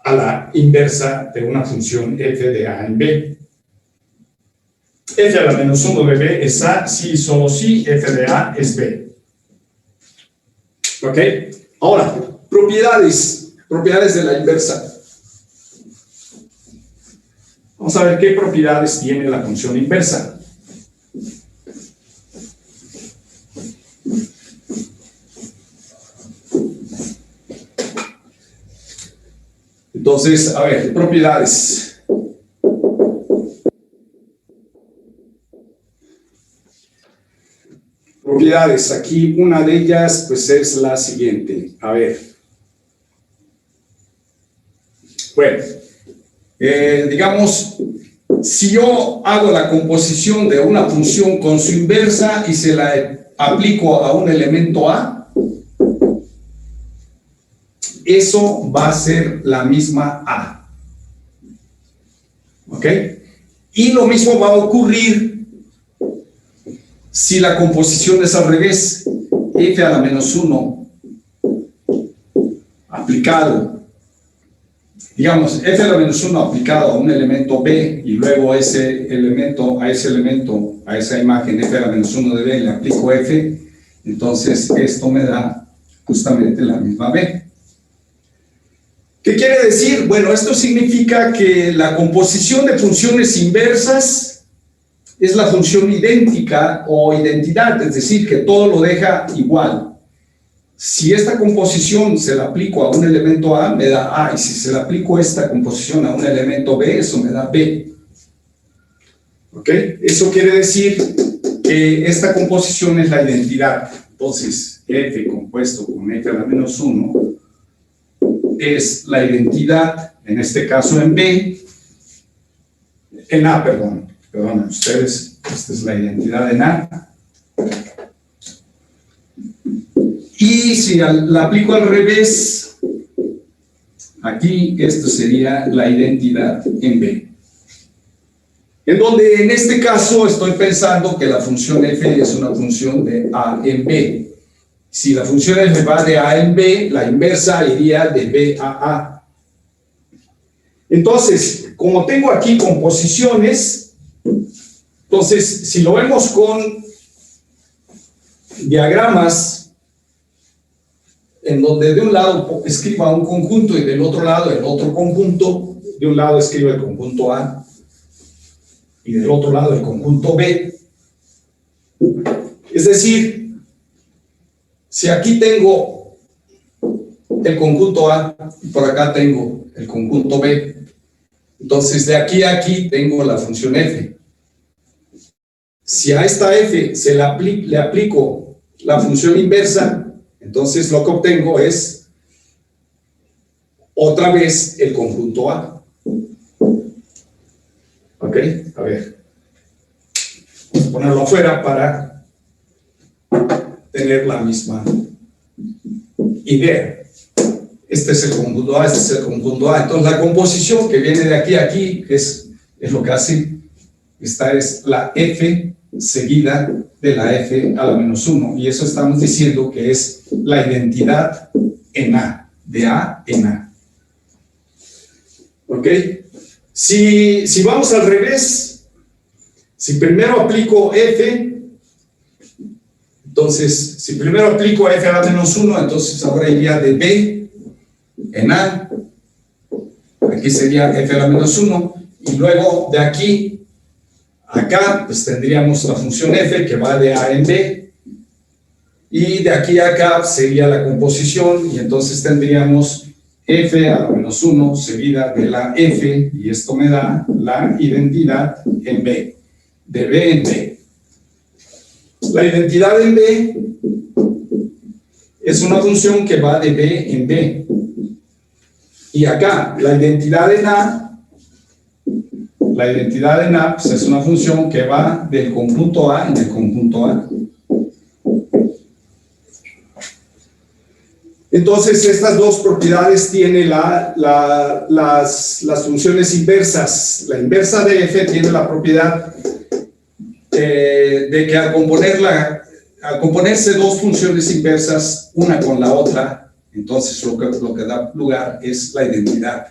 a la inversa de una función f de a en b. F a la menos 1 de b es a si y solo si f de a es b. ¿Ok? Ahora, propiedades de la inversa. Vamos a ver qué propiedades tiene la función inversa. Entonces, a ver, propiedades. Propiedades, aquí una de ellas pues es la siguiente. A ver. Bueno, digamos, si yo hago la composición de una función con su inversa y se la aplico a un elemento a, eso va a ser la misma a. ¿Ok? Y lo mismo va a ocurrir si la composición es al revés, f a la menos 1 aplicado, digamos, f a la menos 1 aplicado a un elemento b y luego a esa imagen f a la menos 1 de b le aplico f, entonces esto me da justamente la misma b. ¿Qué quiere decir? Bueno, esto significa que la composición de funciones inversas es la función idéntica o identidad, es decir, que todo lo deja igual. Si esta composición se la aplico a un elemento A, me da A, y si se la aplico esta composición a un elemento B, eso me da B. ¿Ok? Eso quiere decir que esta composición es la identidad. Entonces, F compuesto con F a la menos 1 es la identidad, en este caso en B, en A, perdón ustedes, esta es la identidad en A. Y si la aplico al revés, aquí esto sería la identidad en B. En donde en este caso estoy pensando que la función f es una función de A en B. Si la función f va de A en B, la inversa iría de B a A. Entonces, como tengo aquí composiciones, entonces, si lo vemos con diagramas, en donde de un lado escriba un conjunto y del otro lado el otro conjunto, de un lado escriba el conjunto A y del otro lado el conjunto B. Es decir, Si aquí tengo el conjunto A y por acá tengo el conjunto B, entonces de aquí a aquí tengo la función f. Si a esta f le aplico la función inversa, entonces lo que obtengo es otra vez el conjunto A. ¿Ok? A ver. Vamos a ponerlo afuera para tener la misma idea. Este es el conjunto A, este es el conjunto A. Entonces la composición que viene de aquí a aquí es lo que hace. Esta es la f seguida de la f a la menos 1. Y eso estamos diciendo que es la identidad en A, de A en A. ¿Ok? Si vamos al revés, si primero aplico f, entonces, si primero aplico f a la menos 1, entonces ahora iría de b en A, aquí sería f a la menos 1, y luego de aquí a acá, pues tendríamos la función f que va de A en B, y de aquí a acá sería la composición, y entonces tendríamos f a la menos 1 seguida de la f, y esto me da la identidad en B, de B en B. La identidad en B es una función que va de B en B. Y acá, la identidad en A pues es una función que va del conjunto A en el conjunto A. Entonces, estas dos propiedades tienen las funciones inversas. La inversa de f tiene la propiedad de que al componerse dos funciones inversas, una con la otra, entonces lo que da lugar es la identidad.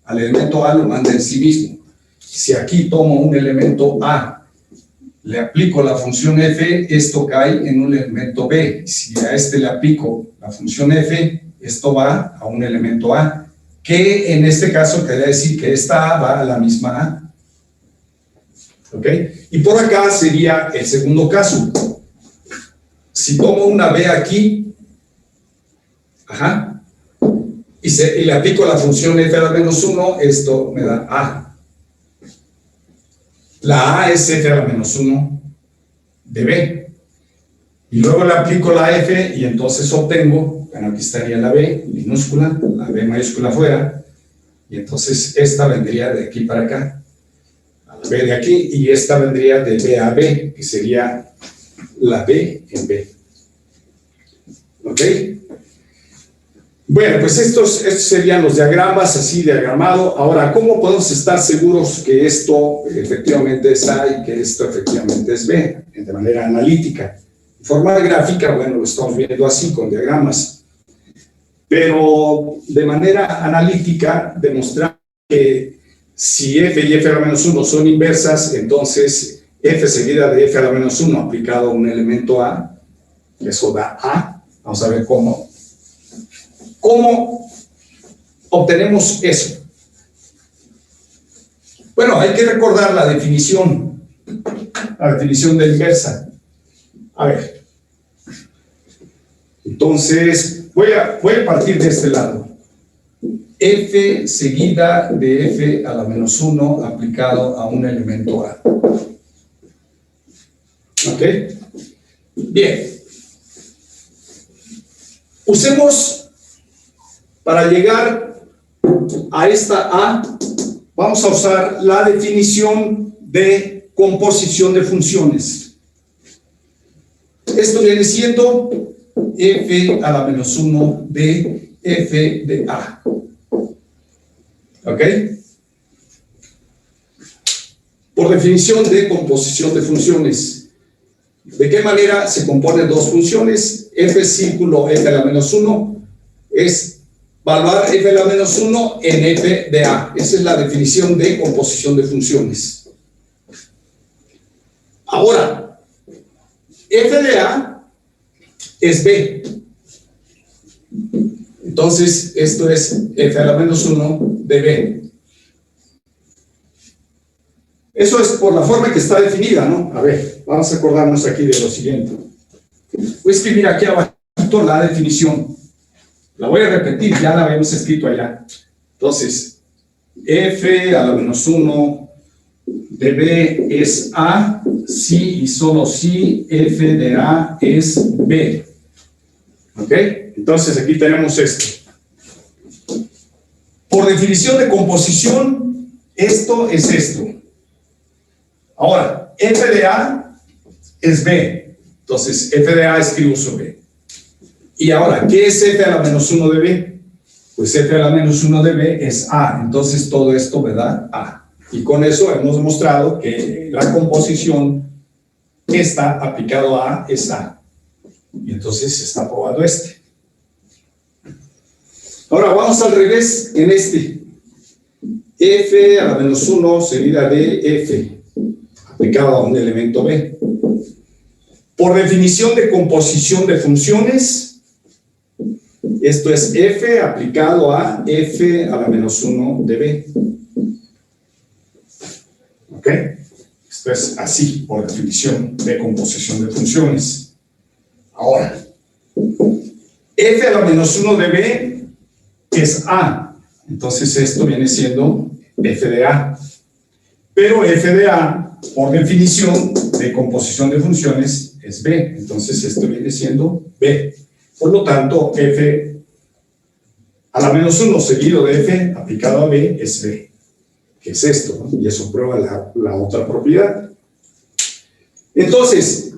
Al elemento A lo manda en sí mismo. Si aquí tomo un elemento A, le aplico la función f, esto cae en un elemento B. Si a este le aplico la función f, esto va a un elemento A, que en este caso quiere decir que esta A va a la misma A. ¿Ok? Y por acá sería el segundo caso. Si tomo una B aquí, y le aplico la función f a la menos 1, esto me da A. La A es f a la menos 1 de B. Y luego le aplico la f y entonces obtengo, bueno, aquí estaría la B minúscula, la B mayúscula afuera, y entonces esta vendría de aquí para acá, a la B de aquí, y esta vendría de B a B, que sería la B en B. ¿Ok? Bueno, pues estos serían los diagramas, así diagramado. Ahora, ¿cómo podemos estar seguros que esto efectivamente es A y que esto efectivamente es B? De manera analítica. En forma gráfica, bueno, lo estamos viendo así, con diagramas. Pero de manera analítica, demostrar que si f y f a la menos 1 son inversas, entonces f seguida de f a la menos 1 aplicado a un elemento A, eso da A. Vamos a ver cómo obtenemos eso. Bueno, hay que recordar la definición de inversa. A ver. Entonces, voy a partir de este lado. F seguida de f a la menos 1 aplicado a un elemento A. ¿Ok? Bien. Usemos, para llegar a esta A, vamos a usar la definición de composición de funciones. Esto viene siendo f a la menos 1 de f de A. ¿Ok? Por definición de composición de funciones. ¿De qué manera se componen dos funciones? F círculo f a la menos 1 es evaluar f a la menos 1 en f de A. Esa es la definición de composición de funciones. Ahora, f de A es B. Entonces, esto es f a la menos 1 de B. Eso es por la forma que está definida, ¿no? A ver, vamos a acordarnos aquí de lo siguiente. Voy a escribir aquí abajo conjunto, la definición. La voy a repetir, ya la habíamos escrito allá. Entonces, f a la menos 1 de b es A, si y solo si f de A es B. ¿Ok? Entonces aquí tenemos esto. Por definición de composición, esto es esto. Ahora, f de A es B. Entonces, f de A escribo sobre B. Y ahora, ¿qué es f a la menos 1 de B? Pues f a la menos 1 de B es A. Entonces, todo esto me da A. Y con eso hemos demostrado que la composición esta aplicado a A es A. Y entonces se está probando este. Ahora vamos al revés en este. F a la menos 1 seguida de F aplicado a un elemento B. Por definición de composición de funciones, esto es F aplicado a F a la menos 1 de B. ¿Ok? Esto es así, por definición de composición de funciones. Ahora, F a la menos 1 de B es A. Entonces esto viene siendo F de A. Pero F de A, por definición de composición de funciones, es B. Entonces esto viene siendo B. Por lo tanto, F a la menos 1 seguido de F aplicado a B es B. ¿Qué es esto? ¿No? Y eso prueba la otra propiedad. Entonces,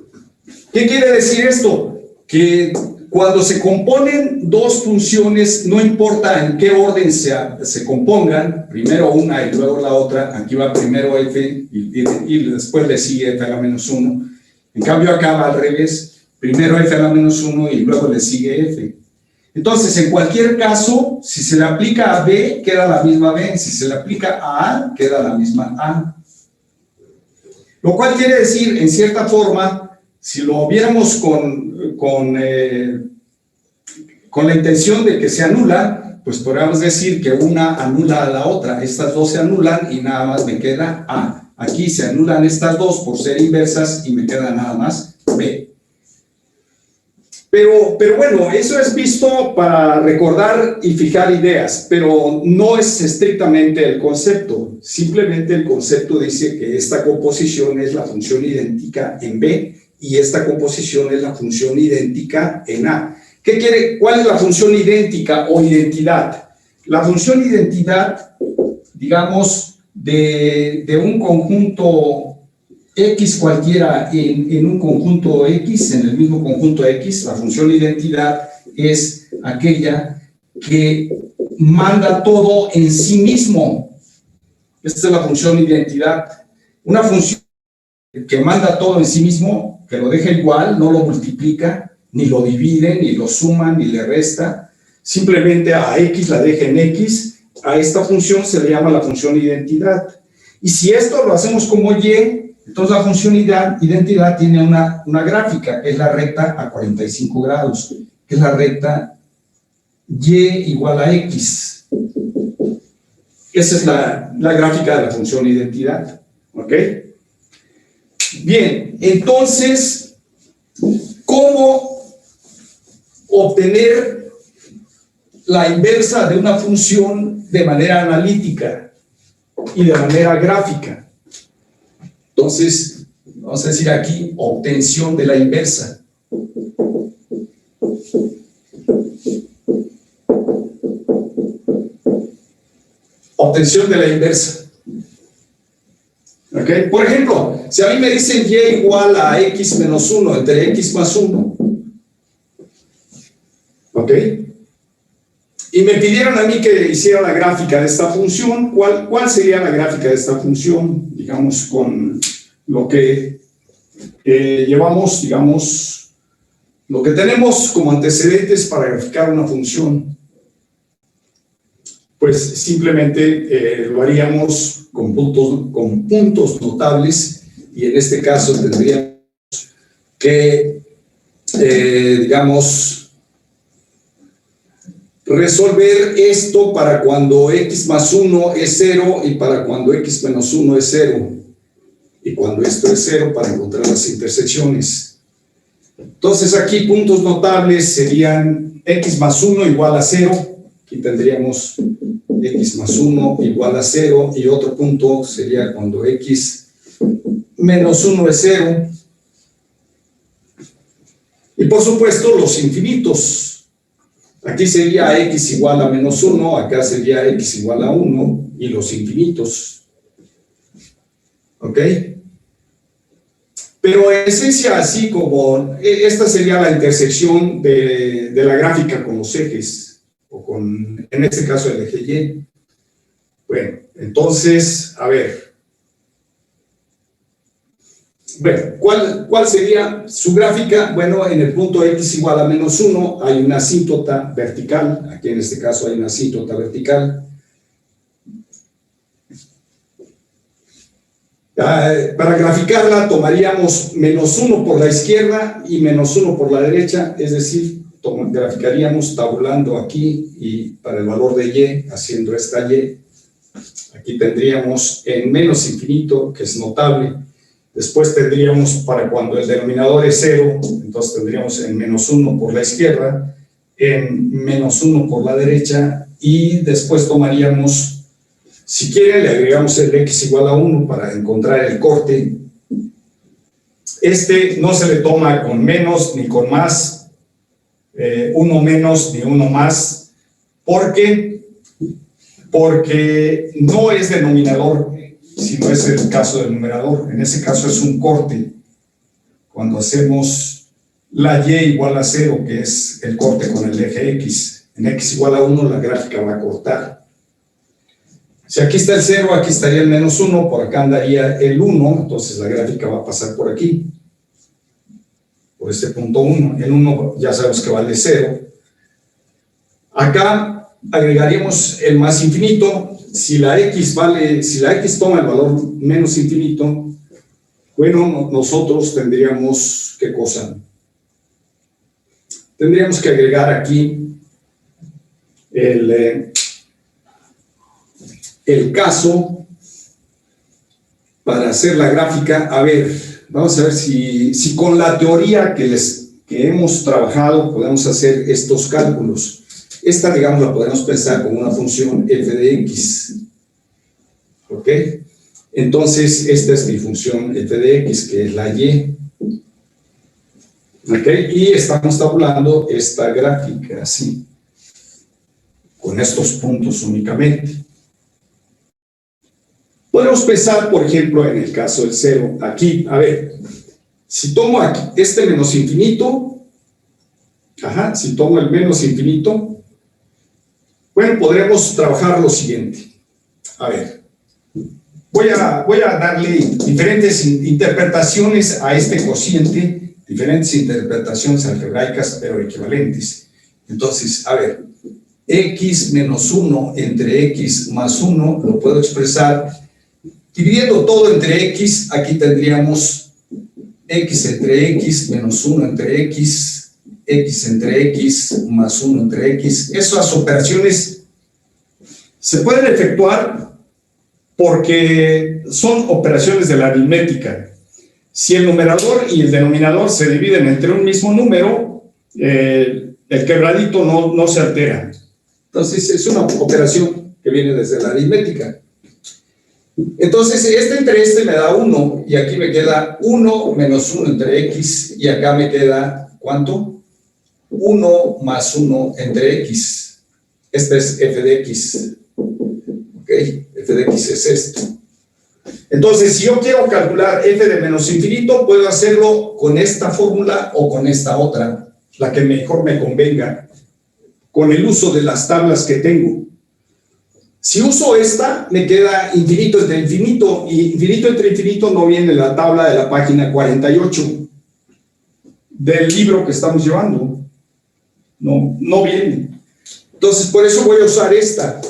¿qué quiere decir esto? Que cuando se componen dos funciones, no importa en qué orden se compongan, primero una y luego la otra, aquí va primero F y después le sigue F a la menos 1. En cambio acá va al revés, primero F a la menos 1 y luego le sigue F. Entonces, en cualquier caso, si se le aplica a B, queda la misma B. Si se le aplica a A, queda la misma A. Lo cual quiere decir, en cierta forma, si lo viéramos con la intención de que se anula, pues podríamos decir que una anula a la otra. Estas dos se anulan y nada más me queda A. Aquí se anulan estas dos por ser inversas y me queda nada más B. Pero bueno, eso es visto para recordar y fijar ideas, pero no es estrictamente el concepto. Simplemente el concepto dice que esta composición es la función idéntica en B y esta composición es la función idéntica en A. ¿Qué quiere? ¿Cuál es la función idéntica o identidad? La función identidad, digamos, de un conjunto X cualquiera en un conjunto X, en el mismo conjunto X, la función identidad es aquella que manda todo en sí mismo. Esta es la función identidad. Una función que manda todo en sí mismo, que lo deja igual, no lo multiplica, ni lo divide, ni lo suma, ni le resta. Simplemente a X la deja en X. A esta función se le llama la función identidad. Y si esto lo hacemos como Y, entonces la función identidad tiene una gráfica, que es la recta a 45 grados, que es la recta Y igual a X. Esa es la gráfica de la función identidad. ¿Ok? Bien, entonces, ¿cómo obtener la inversa de una función de manera analítica y de manera gráfica? Entonces, vamos a decir aquí, obtención de la inversa. Obtención de la inversa. ¿Ok? Por ejemplo, si a mí me dicen Y igual a X menos 1 entre X más 1, ¿ok? Y me pidieron a mí que hiciera la gráfica de esta función, ¿cuál sería la gráfica de esta función? Digamos, con lo que llevamos, digamos, lo que tenemos como antecedentes para graficar una función. Pues simplemente lo haríamos con puntos notables, y en este caso tendríamos que, digamos, resolver esto para cuando X más 1 es 0 y para cuando X menos 1 es 0. Y cuando esto es 0 para encontrar las intersecciones. Entonces aquí puntos notables serían x más 1 igual a 0. Aquí tendríamos x más 1 igual a 0. Y otro punto sería cuando x menos 1 es 0. Y por supuesto los infinitos. Aquí sería x igual a menos 1. Acá sería x igual a 1. Y los infinitos. ¿Ok? Pero en esencia, así como esta sería la intersección de la gráfica con los ejes, o con, en este caso, el eje Y. Bueno, entonces, a ver. Bueno, ¿cuál sería su gráfica? Bueno, en el punto x igual a menos 1 hay una asíntota vertical. Aquí en este caso hay una asíntota vertical. Para graficarla tomaríamos menos 1 por la izquierda y menos 1 por la derecha, es decir, graficaríamos tabulando aquí y para el valor de y, haciendo esta y, aquí tendríamos en menos infinito, que es notable. Después tendríamos para cuando el denominador es 0, entonces tendríamos en menos 1 por la izquierda, en menos 1 por la derecha y después tomaríamos. Si quieren, le agregamos el x igual a 1 para encontrar el corte. Este no se le toma con menos ni con más, uno menos ni uno más. ¿Por qué? Porque no es denominador, sino es el caso del numerador. En ese caso es un corte. Cuando hacemos la y igual a 0, que es el corte con el eje x, en x igual a 1 la gráfica va a cortar. Si aquí está el 0, aquí estaría el menos 1, por acá andaría el 1, entonces la gráfica va a pasar por aquí, por este punto 1. El 1 ya sabemos que vale 0. Acá agregaríamos el más infinito. Si la x toma el valor menos infinito, bueno, nosotros tendríamos, ¿qué cosa? Tendríamos que agregar aquí el caso para hacer la gráfica. A ver, vamos a ver si con la teoría que hemos trabajado podemos hacer estos cálculos. Esta, digamos, la podemos pensar como una función f de x. ¿Ok? Entonces, esta es mi función f de x, que es la y. ¿Ok? Y estamos tabulando esta gráfica, así, con estos puntos únicamente. Podemos pensar, por ejemplo, en el caso del 0, aquí, a ver, si tomo aquí este menos infinito, si tomo el menos infinito, bueno, podremos trabajar lo siguiente. A ver, voy a darle diferentes interpretaciones a este cociente, diferentes interpretaciones algebraicas, pero equivalentes. Entonces, a ver, x menos 1 entre x más 1, lo puedo expresar dividiendo todo entre x. Aquí tendríamos x entre x menos 1 entre x, x entre x más 1 entre x. Esas operaciones se pueden efectuar porque son operaciones de la aritmética. Si el numerador y el denominador se dividen entre un mismo número, el quebradito no se altera. Entonces es una operación que viene desde la aritmética. Entonces este entre este me da 1 y aquí me queda 1 menos 1 entre x y acá me queda ¿cuánto? 1 más 1 entre x. Este es f de x. ¿Ok? F de x es esto. Entonces, si yo quiero calcular f de menos infinito, puedo hacerlo con esta fórmula o con esta otra, la que mejor me convenga, con el uso de las tablas que tengo. Si uso esta, me queda infinito entre infinito, y infinito entre infinito no viene en la tabla de la página 48 del libro que estamos llevando. No viene. Entonces, por eso voy a usar esta.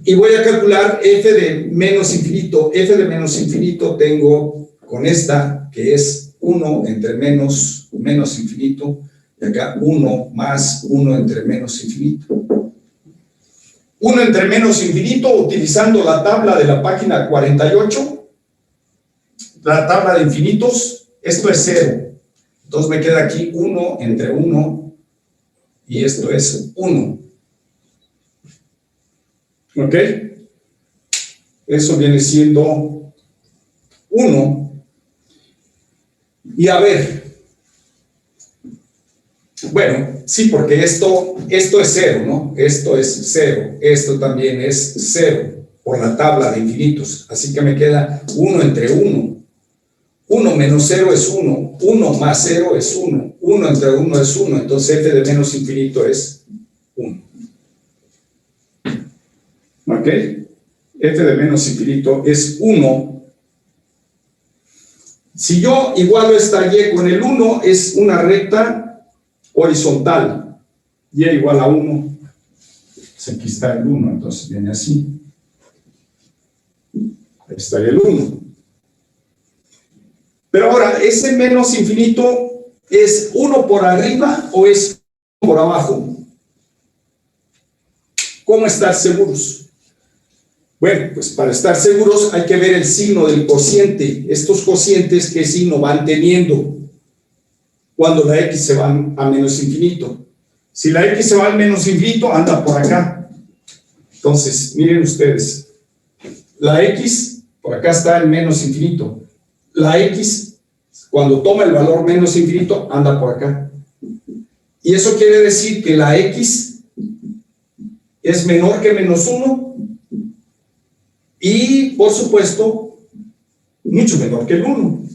Y voy a calcular f de menos infinito. F de menos infinito tengo con esta, que es 1 entre menos infinito, y acá 1 más 1 entre menos infinito. 1 entre menos infinito, utilizando la tabla de la página 48, la tabla de infinitos, esto es 0. Entonces me queda aquí 1 entre 1 y esto es 1. ¿Ok? Eso viene siendo 1. Y a ver, bueno, sí, porque esto es 0, ¿no? Esto es 0, esto también es 0 por la tabla de infinitos. Así que me queda 1 entre 1. 1 menos 0 es 1, 1 más 0 es 1, 1 entre 1 es 1, entonces f de menos infinito es 1. ¿Ok? F de menos infinito es 1. Si yo igualo esta y con el 1, es una recta horizontal. Y igual a 1. Pues aquí está el 1, entonces viene así. Ahí está el 1. Pero ahora, ¿ese menos infinito es 1 por arriba o es 1 por abajo? ¿Cómo estar seguros? Bueno, pues para estar seguros hay que ver el signo del cociente. Estos cocientes, ¿qué signo van teniendo cuando la x se va a menos infinito? Si la x se va al menos infinito, anda por acá. Entonces, miren ustedes. La x, por acá está el menos infinito. La x, cuando toma el valor menos infinito, anda por acá. Y eso quiere decir que la x es menor que menos 1 y, por supuesto, mucho menor que el 1.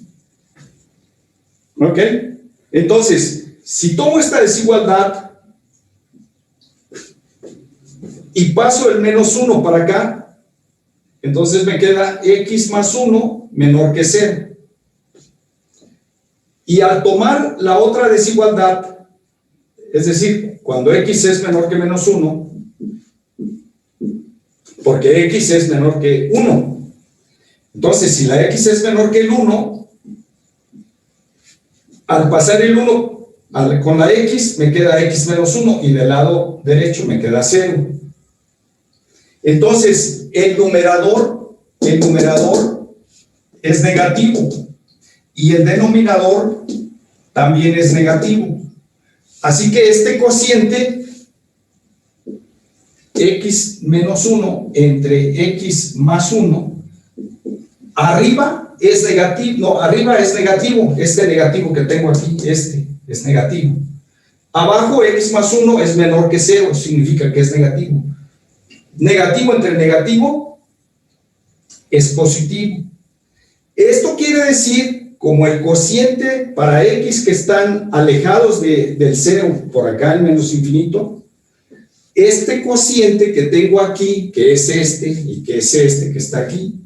¿Ok? Entonces, si tomo esta desigualdad y paso el menos 1 para acá, entonces me queda x más 1 menor que 0. Y al tomar la otra desigualdad, es decir, cuando x es menor que menos 1, porque x es menor que 1. Entonces, si la x es menor que el 1, al pasar el 1 con la x, me queda x menos 1 y del lado derecho me queda 0. Entonces, el numerador es negativo y el denominador también es negativo. Así que este cociente x menos 1 entre x más 1, arriba es negativo, no, arriba es negativo, este negativo que tengo aquí, este es negativo. Abajo x más 1 es menor que 0, significa que es negativo. Negativo entre negativo es positivo. Esto quiere decir, como el cociente para x que están alejados del 0, por acá en menos infinito, este cociente que tengo aquí, que es este y que es este que está aquí,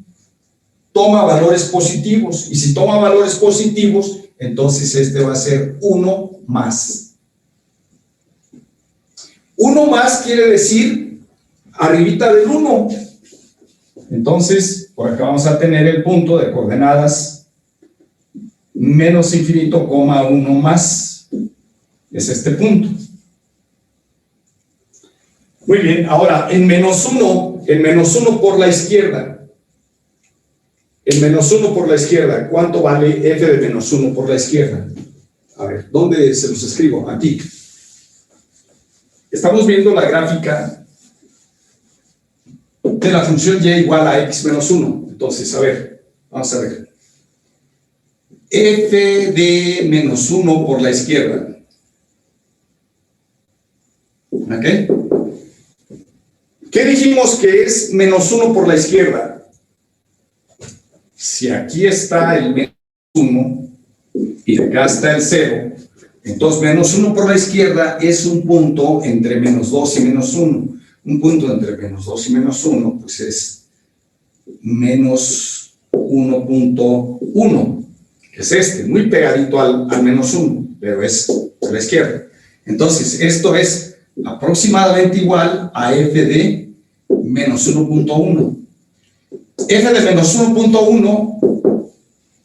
toma valores positivos. Y si toma valores positivos, entonces este va a ser 1 más. 1 más quiere decir arribita del 1. Entonces, por acá vamos a tener el punto de coordenadas menos infinito, 1 más. Es este punto. Muy bien, ahora el menos 1 por la izquierda. El menos 1 por la izquierda, ¿cuánto vale f de menos 1 por la izquierda? A ver, ¿dónde se los escribo? Aquí. Estamos viendo la gráfica de la función y igual a x menos 1. Entonces, a ver, vamos a ver. F de menos 1 por la izquierda. ¿Ok? ¿Qué dijimos que es menos 1 por la izquierda? Si aquí está el menos 1 y acá está el 0, entonces menos 1 por la izquierda es un punto entre menos 2 y menos 1. Un punto entre menos 2 y menos 1, pues es menos 1.1, que es este, muy pegadito al menos 1, pero es por la izquierda. Entonces, esto es aproximadamente igual a f de menos 1.1. F de menos 1.1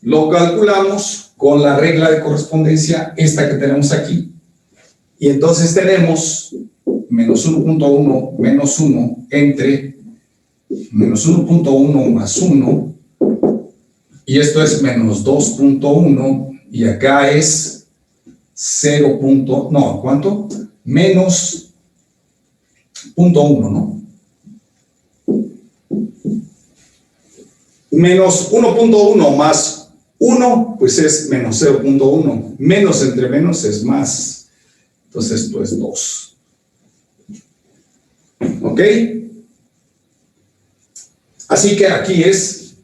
lo calculamos con la regla de correspondencia, esta que tenemos aquí. Y entonces tenemos menos 1.1 menos 1 entre menos 1.1 más 1. Y esto es menos 2.1 y acá es 0. No, ¿cuánto? Menos 0.1, ¿no? Menos 1.1 más 1, pues es menos 0.1. Menos entre menos es más. Entonces esto es 2. ¿Ok? Así que aquí es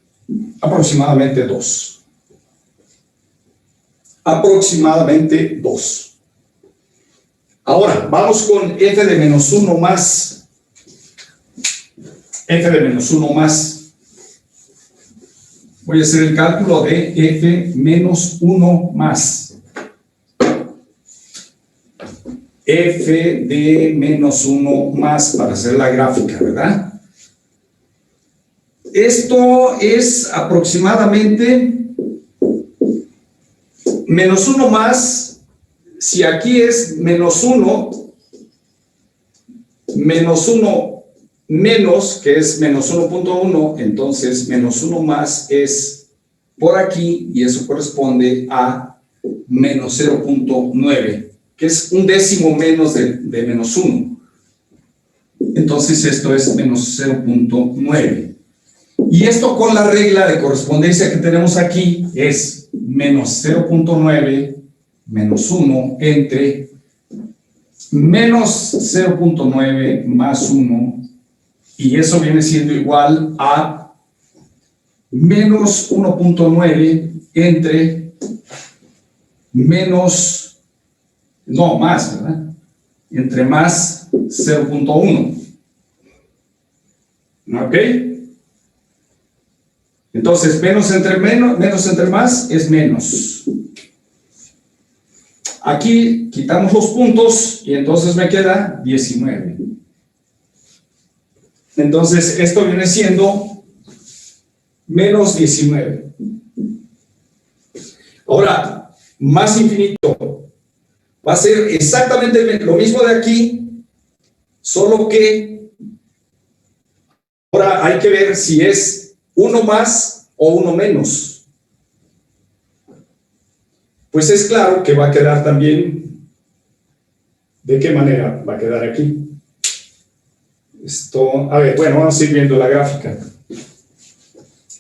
aproximadamente 2. Aproximadamente 2. Ahora, vamos con f de menos 1 más. F de menos 1 más. Voy a hacer el cálculo de f menos 1 más. F de menos 1 más para hacer la gráfica, ¿verdad? Esto es aproximadamente Menos 1 más, si aquí es menos 1 menos, que es menos 1.1, entonces menos 1 más es por aquí y eso corresponde a menos 0.9, que es un décimo menos de menos 1. Entonces esto es menos 0.9. Y esto con la regla de correspondencia que tenemos aquí es menos 0.9 menos 1 entre menos 0.9 más 1, y eso viene siendo igual a menos 1.9 entre menos, no, más, ¿verdad? Entre más 0.1. ¿ok? Entonces, menos entre más es menos. Aquí quitamos los puntos y entonces me queda 19. Entonces, esto viene siendo menos 19. Ahora, más infinito va a ser exactamente lo mismo de aquí, solo que ahora hay que ver si es 1 más o 1 menos. Pues es claro que va a quedar también. ¿De qué manera va a quedar aquí? Esto, a ver, bueno, vamos a ir viendo la gráfica.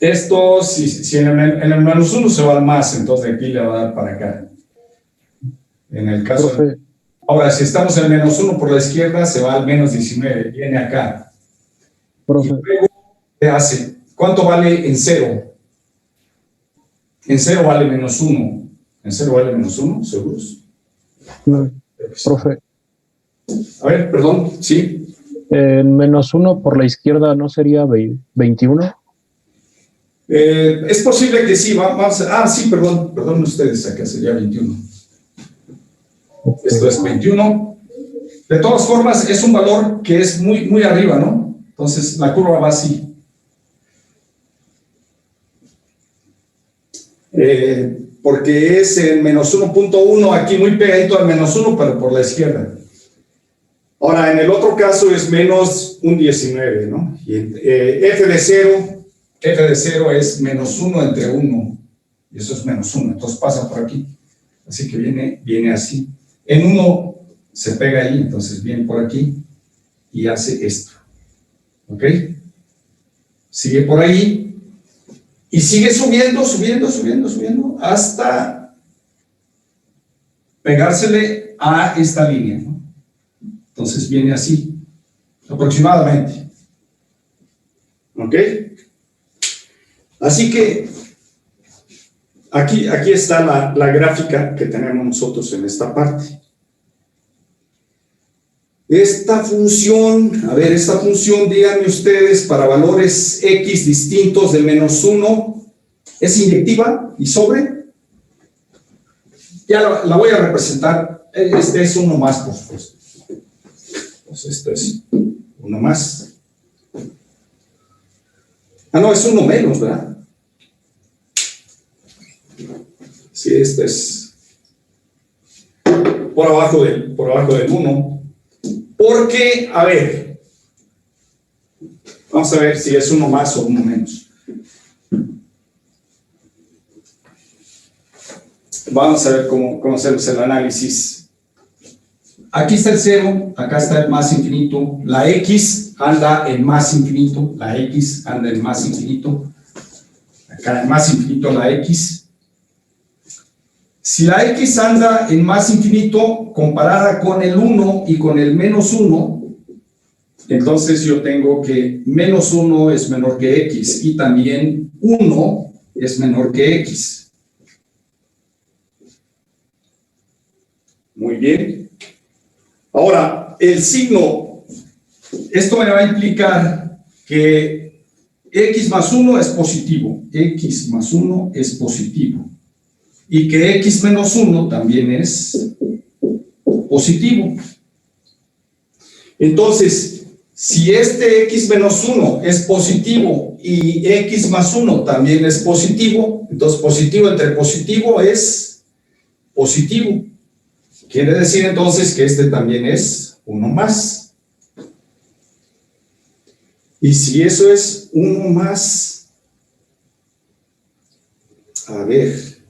Esto, si en el menos 1 se va al más, entonces de aquí le va a dar para acá. En el caso de, ahora, si estamos en el menos 1 por la izquierda, se va al menos 19, viene acá. Profe. Y luego, ¿qué hace? ¿Cuánto vale en 0? En 0 vale menos 1. ¿En 0 vale menos 1? ¿Seguros? No, profe, A ver, perdón, sí. en menos 1 por la izquierda no sería 21. Es posible que sí, vamos a, sí, perdón ustedes, acá sería 21. Esto es 21. De todas formas, es un valor que es muy, muy arriba, ¿no? Entonces, la curva va así. Porque es en menos 1.1, aquí muy pegadito al menos 1, pero por la izquierda. Ahora, en el otro caso es menos un 19, ¿no? Y f de 0 es menos 1 entre 1, y eso es menos 1, entonces pasa por aquí. Así que viene así. En 1 se pega ahí, entonces viene por aquí y hace esto. ¿Ok? Sigue por ahí. Y sigue subiendo hasta pegársele a esta línea, ¿no? Entonces viene así, aproximadamente. ¿Ok? Así que aquí está la gráfica que tenemos nosotros en esta parte. Esta función, a ver, esta función, díganme ustedes, para valores x distintos del menos 1, ¿es inyectiva y sobre? Ya la voy a representar. Este es 1 más, por supuesto. Entonces, esto es 1 más. Ah, no, es 1 menos, ¿verdad? Sí, este es por abajo del 1. Porque, a ver, vamos a ver si es 1 más o 1 menos. Vamos a ver cómo hacemos el análisis. Aquí está el 0, acá está el más infinito. La X anda en más infinito. La X anda en más infinito. Acá en más infinito la X. Si la X anda en más infinito comparada con el 1 y con el menos 1, entonces yo tengo que menos 1 es menor que X y también 1 es menor que X. Muy bien. Ahora, el signo, esto me va a implicar que X más 1 es positivo. X más 1 es positivo. Y que X menos 1 también es positivo. Entonces, si este X menos 1 es positivo y X más 1 también es positivo, entonces positivo entre positivo es positivo. Quiere decir entonces que este también es 1 más. Y si eso es 1 más, a ver,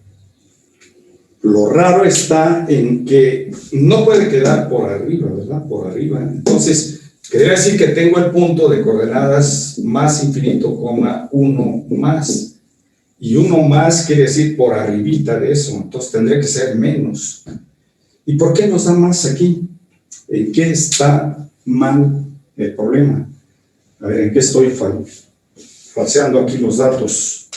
lo raro está en que no puede quedar por arriba, ¿verdad? Por arriba. Entonces, quería decir que tengo el punto de coordenadas más infinito, coma 1 más. Y 1 más quiere decir por arribita de eso, entonces tendría que ser menos. ¿Y por qué nos da más aquí? ¿En qué está mal el problema? A ver, ¿en qué estoy falseando aquí los datos?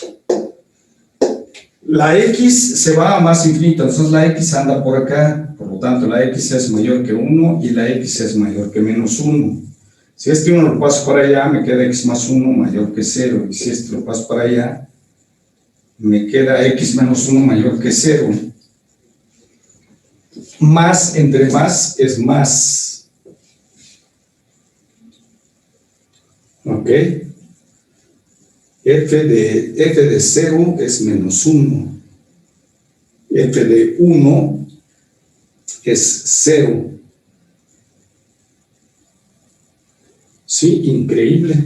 La X se va a más infinito, entonces la X anda por acá, por lo tanto la X es mayor que 1 y la X es mayor que menos 1. Si este 1 lo paso para allá, me queda X más 1 mayor que 0, y si este lo paso para allá, me queda X menos 1 mayor que 0. Más entre más es más. ¿Ok? F de 0 es menos 1. F de 1 es 0. Sí, increíble.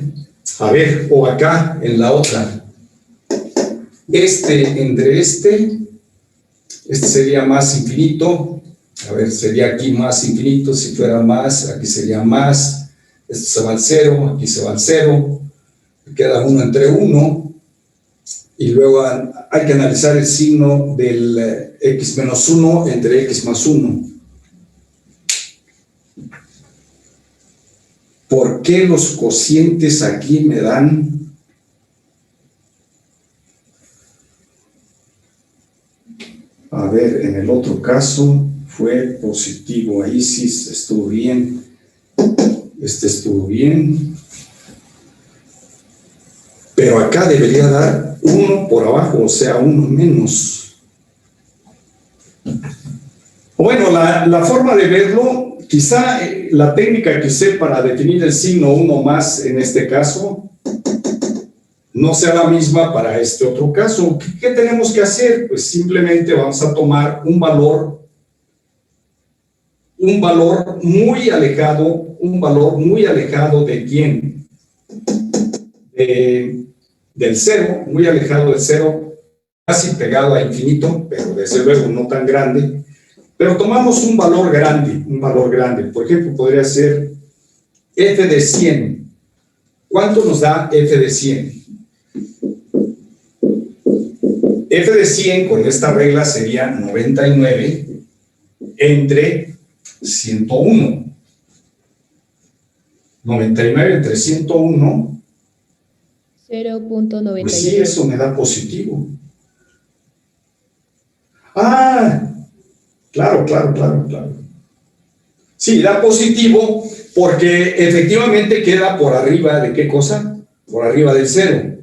A ver, o acá en la otra. Entre este sería más infinito. A ver, sería aquí más infinito, si fuera más, aquí sería más. Esto se va al 0, aquí se va al 0. Queda 1 entre 1. Y luego hay que analizar el signo del X menos 1 entre X más 1. ¿Por qué los cocientes aquí me dan? A ver, en el otro caso fue positivo, ahí sí estuvo bien, este estuvo bien, pero acá debería dar 1 por abajo, o sea, 1 menos. Bueno, la forma de verlo, quizá la técnica que usé para definir el signo 1 más en este caso, no sea la misma para este otro caso. ¿Qué tenemos que hacer? Pues simplemente vamos a tomar un valor muy alejado, ¿de quién? Del 0, muy alejado del 0, casi pegado a infinito, pero desde luego no tan grande. Pero tomamos un valor grande, por ejemplo, podría ser f de 100. ¿Cuánto nos da f de 100? F de 100 con esta regla sería 99 entre 101. 99 entre 101. 0.99. Pues sí, eso me da positivo. Ah, claro. Sí, da positivo porque efectivamente queda por arriba de ¿qué cosa? Por arriba del 0.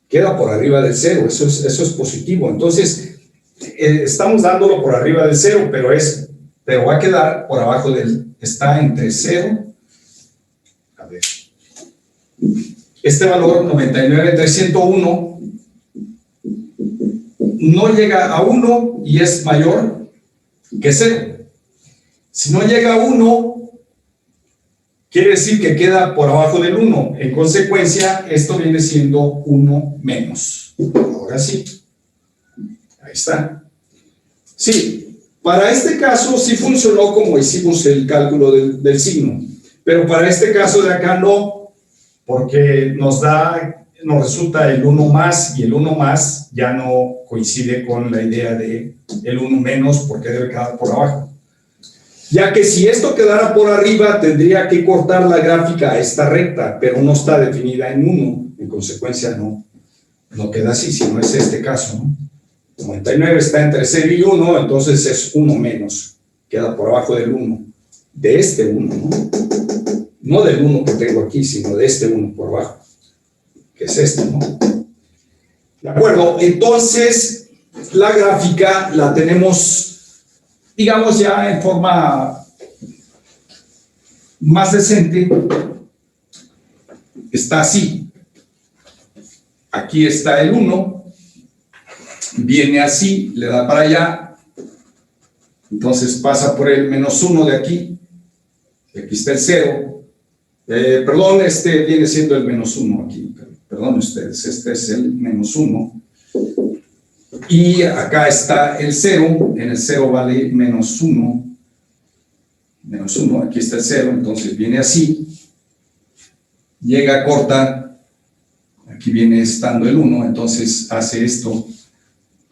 Queda por arriba del 0, eso es positivo. Entonces, estamos dándolo por arriba del 0, pero va a quedar por abajo está entre 0. A ver. Este valor, 99 entre 101, no llega a 1 y es mayor que 0. Si no llega a 1, quiere decir que queda por abajo del 1. En consecuencia, esto viene siendo 1 menos. Ahora sí. Ahí está. Sí, para este caso sí funcionó como hicimos el cálculo del signo, pero para este caso de acá no, porque nos resulta el 1 más, y el 1 más ya no coincide con la idea de el 1 menos, porque debe quedar por abajo. Ya que si esto quedara por arriba, tendría que cortar la gráfica a esta recta, pero no está definida en 1, en consecuencia no queda así, sino es este caso, ¿no? 99 está entre 0 y 1, entonces es 1 menos, queda por abajo del 1, de este 1, ¿no? No del 1 que tengo aquí, sino de este 1 por abajo, que es este, ¿no? De acuerdo, entonces la gráfica la tenemos, digamos, ya en forma más decente. Está así. Aquí está el 1. Viene así, le da para allá, entonces pasa por el menos 1 de aquí, aquí está el 0, perdón, viene siendo el menos 1 aquí, perdón ustedes, este es el menos 1, y acá está el 0, en el 0 vale menos 1, aquí está el 0, entonces viene así, llega, corta, aquí viene estando el 1, entonces hace esto.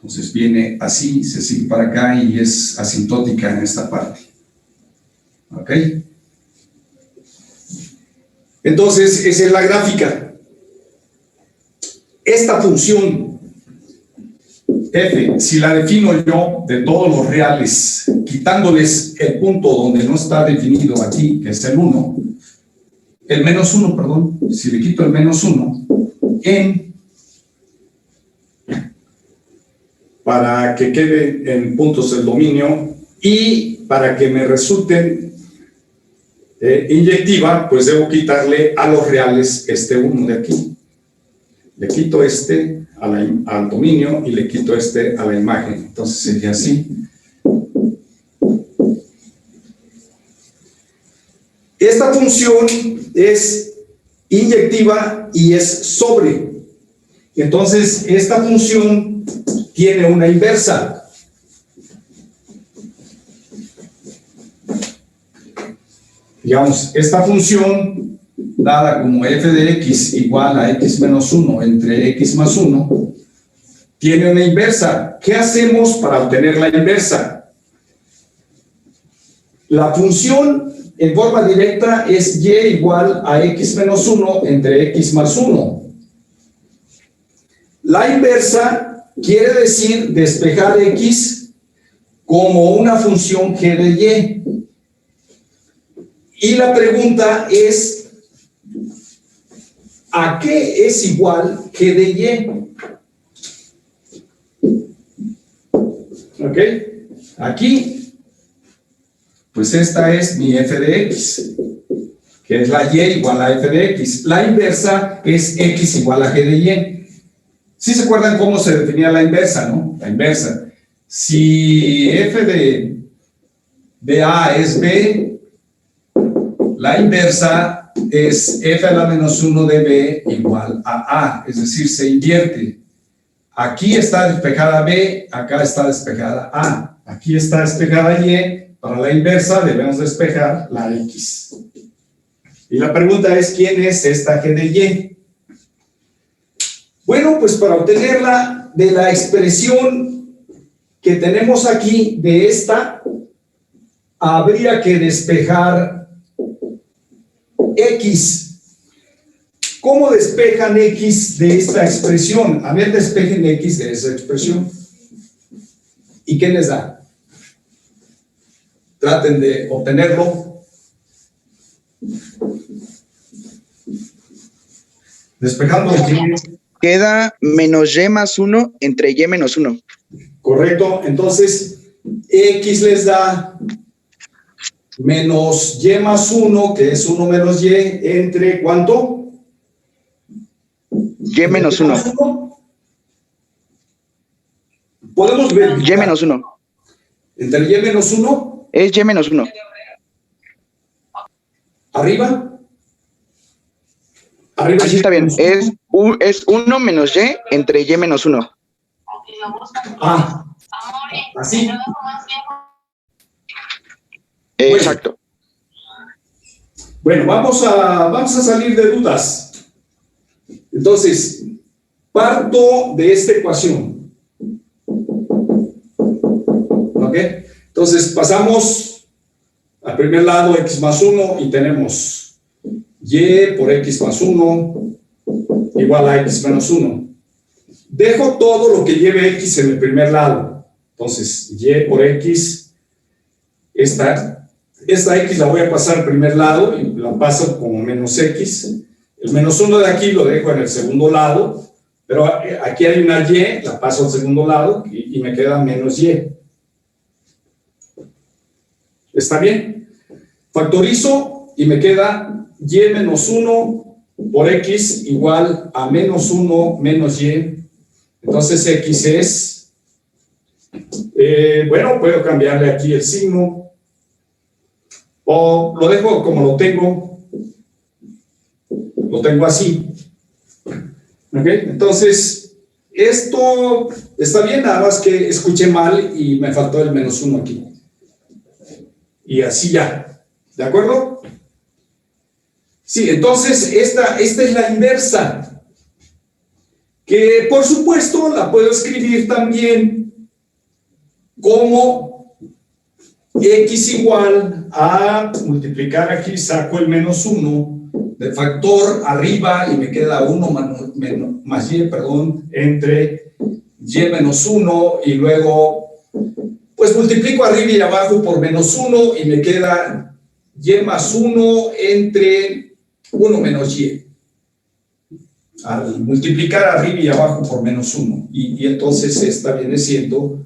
Entonces viene así, se sigue para acá y es asintótica en esta parte. ¿Ok? Entonces, esa es la gráfica. Esta función f, si la defino yo de todos los reales, quitándoles el punto donde no está definido aquí, que es el 1, el menos 1, perdón, si le quito el menos 1, para que quede en puntos el dominio y para que me resulten inyectiva, pues debo quitarle a los reales este 1 de aquí. Le quito este al dominio y le quito este a la imagen. Entonces sería así. Esta función es inyectiva y es sobre. Entonces, esta función tiene una inversa. Digamos, esta función, dada como f de x igual a x menos 1 entre x más 1, tiene una inversa. ¿Qué hacemos para obtener la inversa? La función en forma directa es y igual a x menos 1 entre x más 1. La inversa quiere decir despejar x como una función g de y. Y la pregunta es, ¿a qué es igual g de y? ¿Ok? Aquí, pues esta es mi f de x, que es la y igual a f de x. La inversa es x igual a g de y. ¿Sí se acuerdan cómo se definía la inversa, no? La inversa. Si f de A es B, la inversa es f a la menos 1 de B igual a A, es decir, se invierte. Aquí está despejada B, acá está despejada A. Aquí está despejada Y, para la inversa debemos despejar la X. Y la pregunta es, ¿quién es esta G de Y? Bueno, pues para obtenerla de la expresión que tenemos aquí, de esta, habría que despejar X. ¿Cómo despejan X de esta expresión? A ver, despejen X de esa expresión. ¿Y qué les da? Traten de obtenerlo. Despejando Y. Queda menos y más 1 entre y menos 1. Correcto. Entonces, X les da menos y más 1, que es 1 menos y, entre ¿cuánto? Y menos 1. Podemos ver. Y menos 1. Entre y menos 1. Es y menos 1. Arriba. Arriba. Así está bien. Es 1 menos y entre y menos 1. Ah. Así. Exacto. Bueno, vamos a salir de dudas. Entonces, parto de esta ecuación. ¿Ok? Entonces, pasamos al primer lado, x más 1, y tenemos y por x más 1 igual a x menos 1. Dejo todo lo que lleve x en el primer lado. Entonces, y por x, esta x la voy a pasar al primer lado y la paso como menos x. El menos 1 de aquí lo dejo en el segundo lado, pero aquí hay una y, la paso al segundo lado y me queda menos y. ¿Está bien? Factorizo y me queda y menos 1 por x igual a menos 1 menos y. Entonces x es, bueno, puedo cambiarle aquí el signo, o lo dejo como lo tengo así. ¿Ok? Entonces, esto está bien, nada más que escuché mal y me faltó el menos 1 aquí. Y así ya. ¿De acuerdo? Sí, entonces esta es la inversa, que por supuesto la puedo escribir también como x igual a multiplicar aquí, saco el menos 1 del factor arriba y me queda 1 más y, entre y menos 1 y luego pues multiplico arriba y abajo por menos 1 y me queda y más 1 entre 1 menos y. Al multiplicar arriba y abajo por menos 1. Y entonces esta viene siendo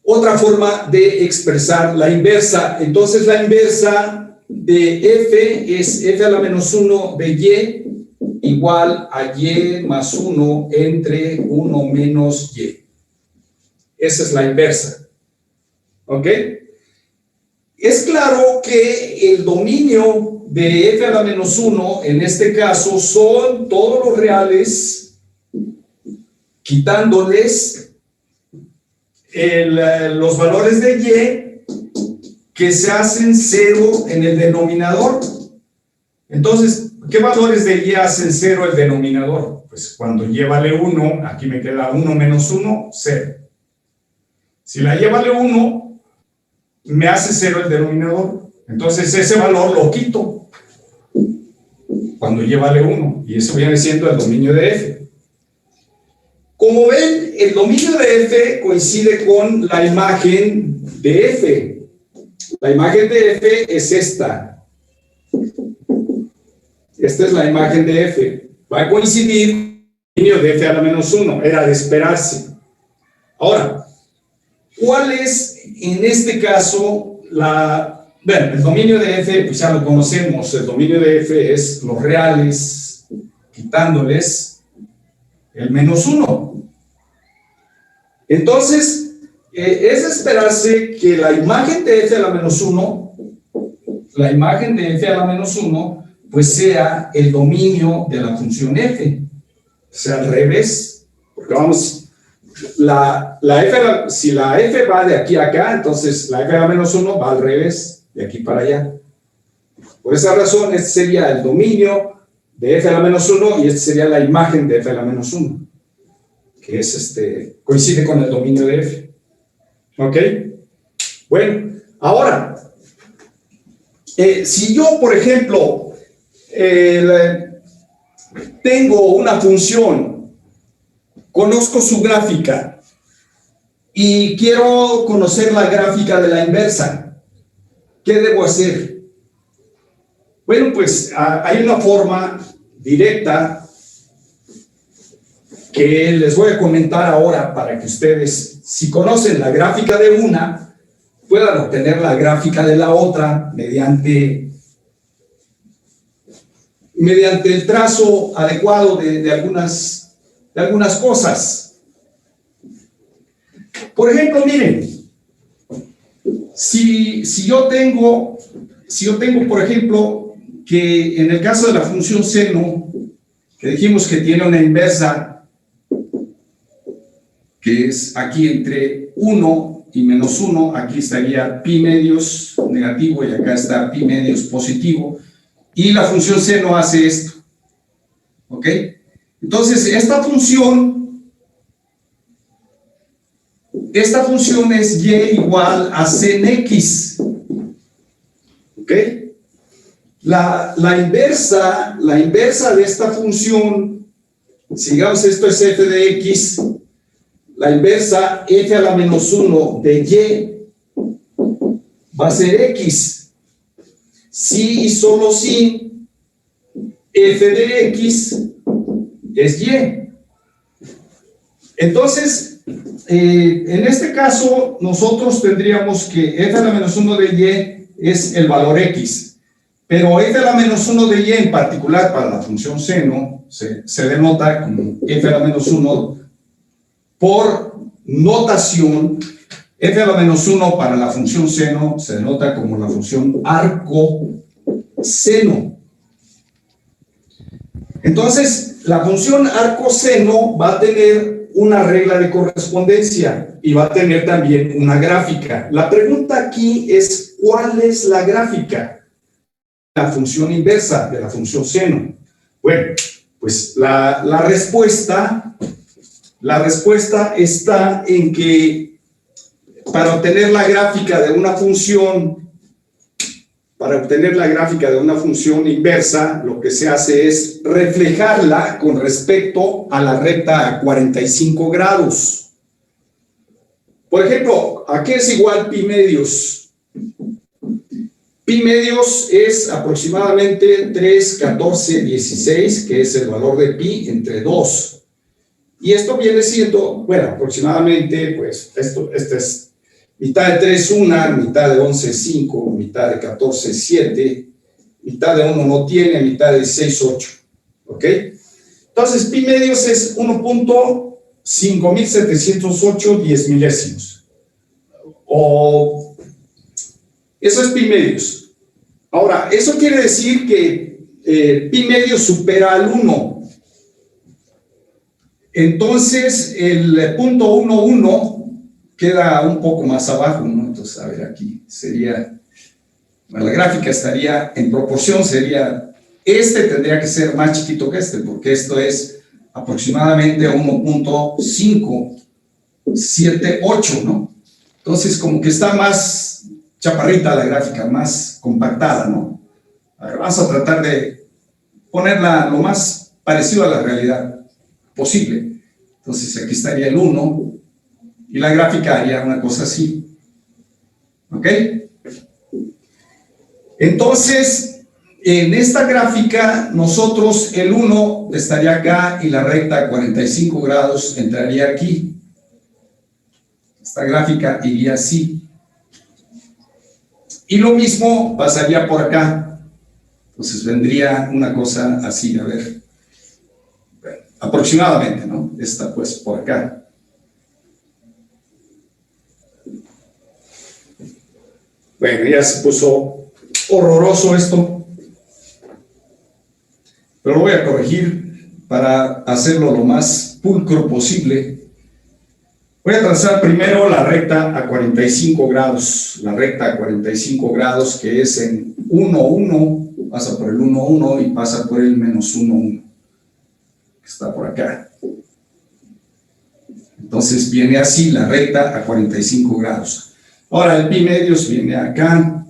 otra forma de expresar la inversa. Entonces la inversa de f es f a la menos 1 de y igual a y más 1 entre 1 menos y. Esa es la inversa. ¿Ok? Es claro que el dominio de f a la menos 1, en este caso, son todos los reales, quitándoles los valores de y que se hacen 0 en el denominador. Entonces, ¿qué valores de y hacen 0 el denominador? Pues cuando y vale 1, aquí me queda 1 menos 1, 0. Si la y vale 1, me hace 0 el denominador. Entonces ese valor lo quito cuando y vale 1, y eso viene siendo el dominio de f. Como ven, el dominio de f coincide con la imagen de f. La imagen de f es esta. Esta es la imagen de f. Va a coincidir con el dominio de f a la menos 1, era de esperarse. Ahora, ¿cuál es en este caso bueno, el dominio de f, pues ya lo conocemos, el dominio de f es los reales, quitándoles el menos 1. Entonces, es de esperarse que la imagen de f a la menos 1, pues sea el dominio de la función f, sea al revés, porque vamos, si la f va de aquí a acá, entonces la f a la menos 1 va al revés, de aquí para allá. Por esa razón, este sería el dominio de f a la menos 1 y este sería la imagen de f a la menos 1, que es coincide con el dominio de f. ¿Ok? Bueno, ahora, si yo, por ejemplo, tengo una función, conozco su gráfica y quiero conocer la gráfica de la inversa, ¿qué debo hacer? Bueno, pues hay una forma directa que les voy a comentar ahora para que ustedes, si conocen la gráfica de una, puedan obtener la gráfica de la otra mediante el trazo adecuado de algunas cosas. Por ejemplo, miren, si yo tengo, por ejemplo, que en el caso de la función seno, que dijimos que tiene una inversa que es aquí entre 1 y menos 1, aquí estaría pi medios negativo y acá está pi medios positivo, y la función seno hace esto, ¿ok? Entonces, esta función es y igual a sen x, ¿ok? La inversa de esta función, si digamos esto es f de x, la inversa f a la menos 1 de y va a ser x. Si y solo si f de x es y. Entonces, en este caso, nosotros tendríamos que f a la menos 1 de y es el valor x. Pero f a la menos 1 de y en particular para la función seno se denota como f a la menos 1 por notación. F a la menos 1 para la función seno se denota como la función arco seno. Entonces, la función arco seno va a tener una regla de correspondencia y va a tener también una gráfica. La pregunta aquí es, ¿cuál es la gráfica? La función inversa de la función seno. Bueno, pues la respuesta está en que para obtener la gráfica de una función inversa, lo que se hace es reflejarla con respecto a la recta a 45 grados. Por ejemplo, ¿a qué es igual pi medios? Pi medios es aproximadamente 3,14,16, que es el valor de pi entre 2. Y esto viene siendo, bueno, aproximadamente, pues, esto es mitad de 3, 1, mitad de 11, 5, mitad de 14, 7, mitad de 1 no tiene, mitad de 6, 8. ¿Ok? Entonces, pi medios es 1.5708 10 milésimos. Eso es pi medios. Ahora, eso quiere decir que pi medios supera al 1. Entonces, el punto 1,1 queda un poco más abajo, ¿no? Entonces, a ver, aquí sería, bueno, la gráfica estaría en proporción, sería, tendría que ser más chiquito que porque esto es aproximadamente 1.578, ¿no? Entonces, como que está más chaparrita la gráfica, más compactada, ¿no? Ahora vamos a tratar de ponerla lo más parecido a la realidad posible. Entonces, aquí estaría el 1 y la gráfica haría una cosa así. ¿Ok? Entonces, en esta gráfica, nosotros el 1 estaría acá y la recta a 45 grados entraría aquí. Esta gráfica iría así. Y lo mismo pasaría por acá. Entonces vendría una cosa así, a ver. Bueno, aproximadamente, ¿no? Esta pues por acá. Bueno, ya se puso horroroso esto. Pero lo voy a corregir para hacerlo lo más pulcro posible. Voy a trazar primero la recta a 45 grados. La recta a 45 grados que es en 1, 1, pasa por el 1, 1 y pasa por el menos 1, 1. Que está por acá. Entonces viene así la recta a 45 grados. Ahora el pi medios viene acá.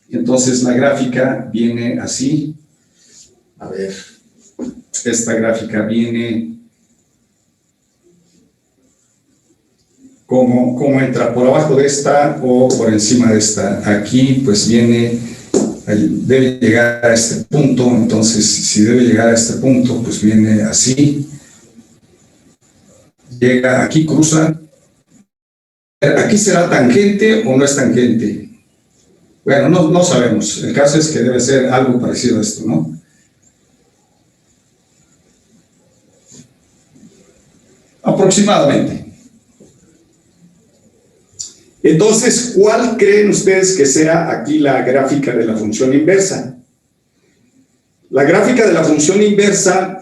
Y entonces la gráfica viene así. A ver, esta gráfica viene como entra por abajo de esta o por encima de esta. Aquí pues viene, debe llegar a este punto. Entonces si debe llegar a este punto pues viene así. Llega aquí, cruza. ¿Aquí será tangente o no es tangente? Bueno, no sabemos. El caso es que debe ser algo parecido a esto, ¿no? Aproximadamente. Entonces, ¿cuál creen ustedes que sea aquí la gráfica de la función inversa? La gráfica de la función inversa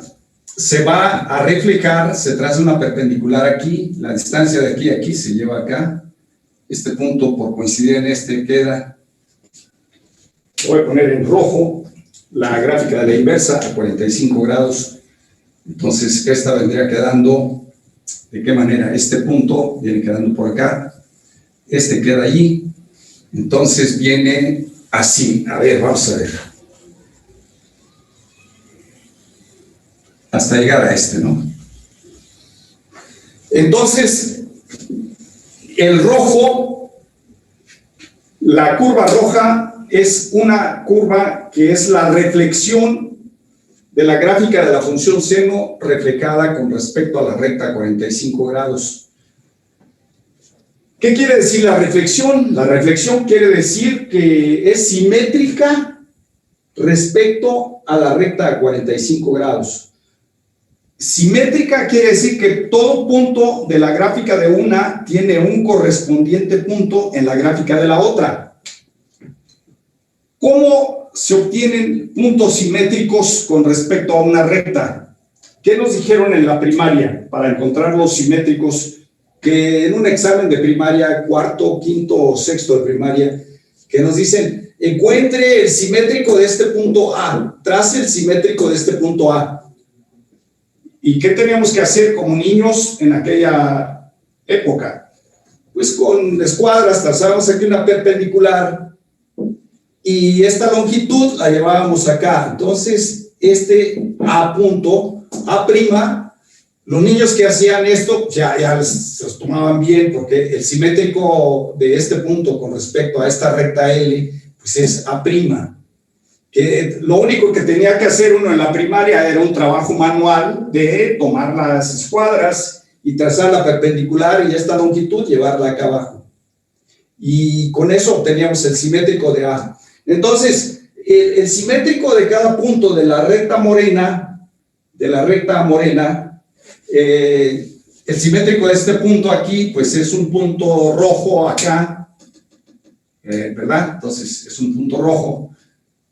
se va a reflejar, se traza una perpendicular aquí, la distancia de aquí a aquí se lleva acá, este punto por coincidir en este queda, voy a poner en rojo la gráfica de la inversa a 45 grados, entonces esta vendría quedando, ¿de qué manera? Este punto viene quedando por acá, este queda allí, entonces viene así, a ver, vamos a ver. Hasta llegar a este, ¿no? Entonces, el rojo, la curva roja es una curva que es la reflexión de la gráfica de la función seno reflejada con respecto a la recta a 45 grados. ¿Qué quiere decir la reflexión? La reflexión quiere decir que es simétrica respecto a la recta a 45 grados. Simétrica quiere decir que todo punto de la gráfica de una tiene un correspondiente punto en la gráfica de la otra. ¿Cómo se obtienen puntos simétricos con respecto a una recta? ¿Qué nos dijeron en la primaria para encontrar los simétricos? Que en un examen de primaria, cuarto, quinto o sexto de primaria, que nos dicen, encuentre el simétrico de este punto A, trace el simétrico de este punto A. ¿Y qué teníamos que hacer como niños en aquella época? Pues con escuadras trazábamos aquí una perpendicular y esta longitud la llevábamos acá. Entonces, este A punto, A prima, los niños que hacían esto ya se los tomaban bien porque el simétrico de este punto con respecto a esta recta L, pues es A prima. Que lo único que tenía que hacer uno en la primaria era un trabajo manual de tomar las escuadras y trazar la perpendicular y esta longitud llevarla acá abajo. Y con eso obteníamos el simétrico de A. Entonces, el simétrico de cada punto de la recta morena, el simétrico de este punto aquí, pues es un punto rojo acá, ¿verdad? Entonces, es un punto rojo.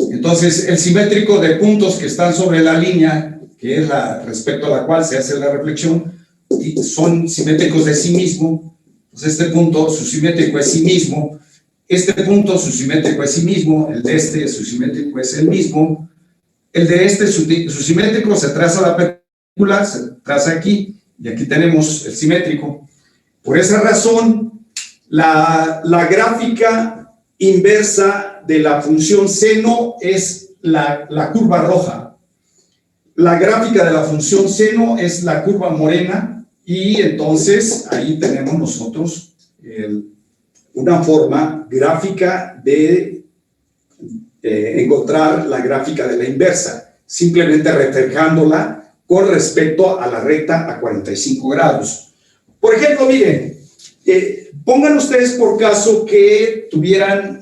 Entonces, el simétrico de puntos que están sobre la línea, que es la respecto a la cual se hace la reflexión, y son simétricos de sí mismo. Entonces, este punto, su simétrico es sí mismo. Este punto, su simétrico es sí mismo. El de este, su simétrico es el mismo. El de este, su simétrico se traza la perpendicular, se traza aquí, y aquí tenemos el simétrico. Por esa razón, la gráfica inversa de la función seno es la curva roja. La gráfica de la función seno es la curva morena y entonces ahí tenemos nosotros una forma gráfica de encontrar la gráfica de la inversa, simplemente reflejándola con respecto a la recta a 45 grados. Por ejemplo, miren, pongan ustedes por caso que tuvieran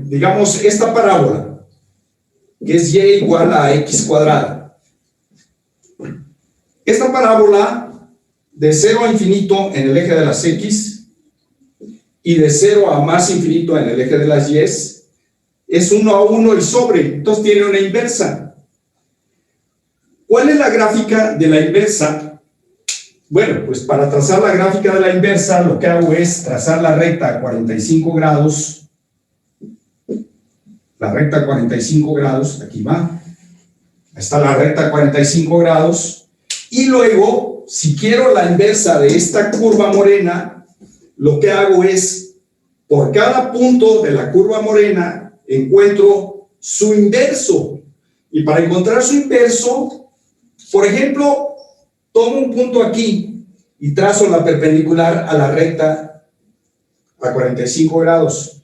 digamos, esta parábola, que es y igual a x cuadrada. Esta parábola, de 0 a infinito en el eje de las x, y de 0 a más infinito en el eje de las y, es 1 a 1 el sobre, entonces tiene una inversa. ¿Cuál es la gráfica de la inversa? Bueno, pues para trazar la gráfica de la inversa, lo que hago es trazar la recta a 45 grados, la recta a 45 grados, aquí va, está la recta a 45 grados, y luego, si quiero la inversa de esta curva morena, lo que hago es, por cada punto de la curva morena, encuentro su inverso, y para encontrar su inverso, por ejemplo, tomo un punto aquí, y trazo la perpendicular a la recta a 45 grados.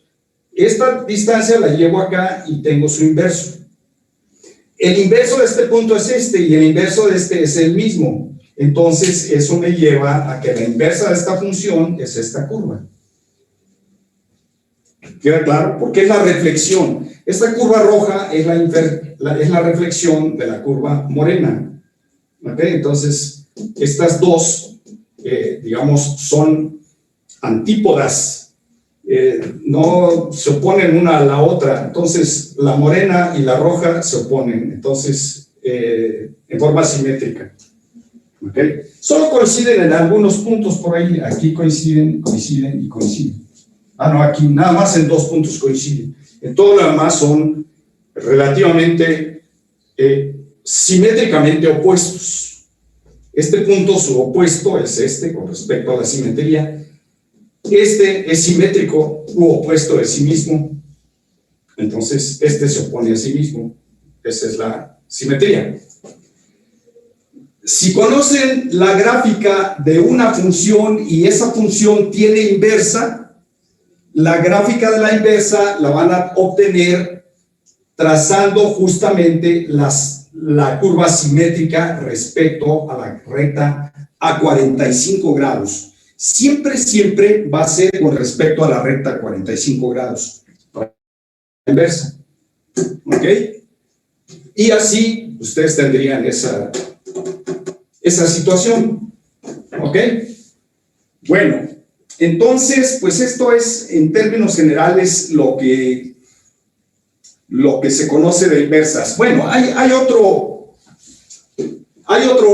Esta distancia la llevo acá y tengo su inverso. El inverso de este punto es este y el inverso de este es el mismo. Entonces, eso me lleva a que la inversa de esta función es esta curva. ¿Queda claro? Porque es la reflexión. Esta curva roja es la reflexión de la curva morena. ¿Ok? Entonces, estas dos, digamos, son antípodas. No se oponen una a la otra, entonces la morena y la roja se oponen, entonces en forma simétrica. ¿Okay? Solo coinciden en algunos puntos por ahí. Aquí coinciden y coinciden. Ah, no, aquí nada más en 2 puntos coinciden. En todo lo demás son relativamente simétricamente opuestos. Este punto, su opuesto es este con respecto a la simetría. Este es simétrico u opuesto de sí mismo. Entonces, este se opone a sí mismo. Esa es la simetría. Si conocen la gráfica de una función y esa función tiene inversa, la gráfica de la inversa la van a obtener trazando justamente la curva simétrica respecto a la recta a 45 grados. Siempre va a ser con respecto a la recta a 45 grados. Inversa. ¿Ok? Y así ustedes tendrían esa situación. ¿Ok? Bueno, entonces, pues esto es en términos generales lo que se conoce de inversas. Bueno, hay otro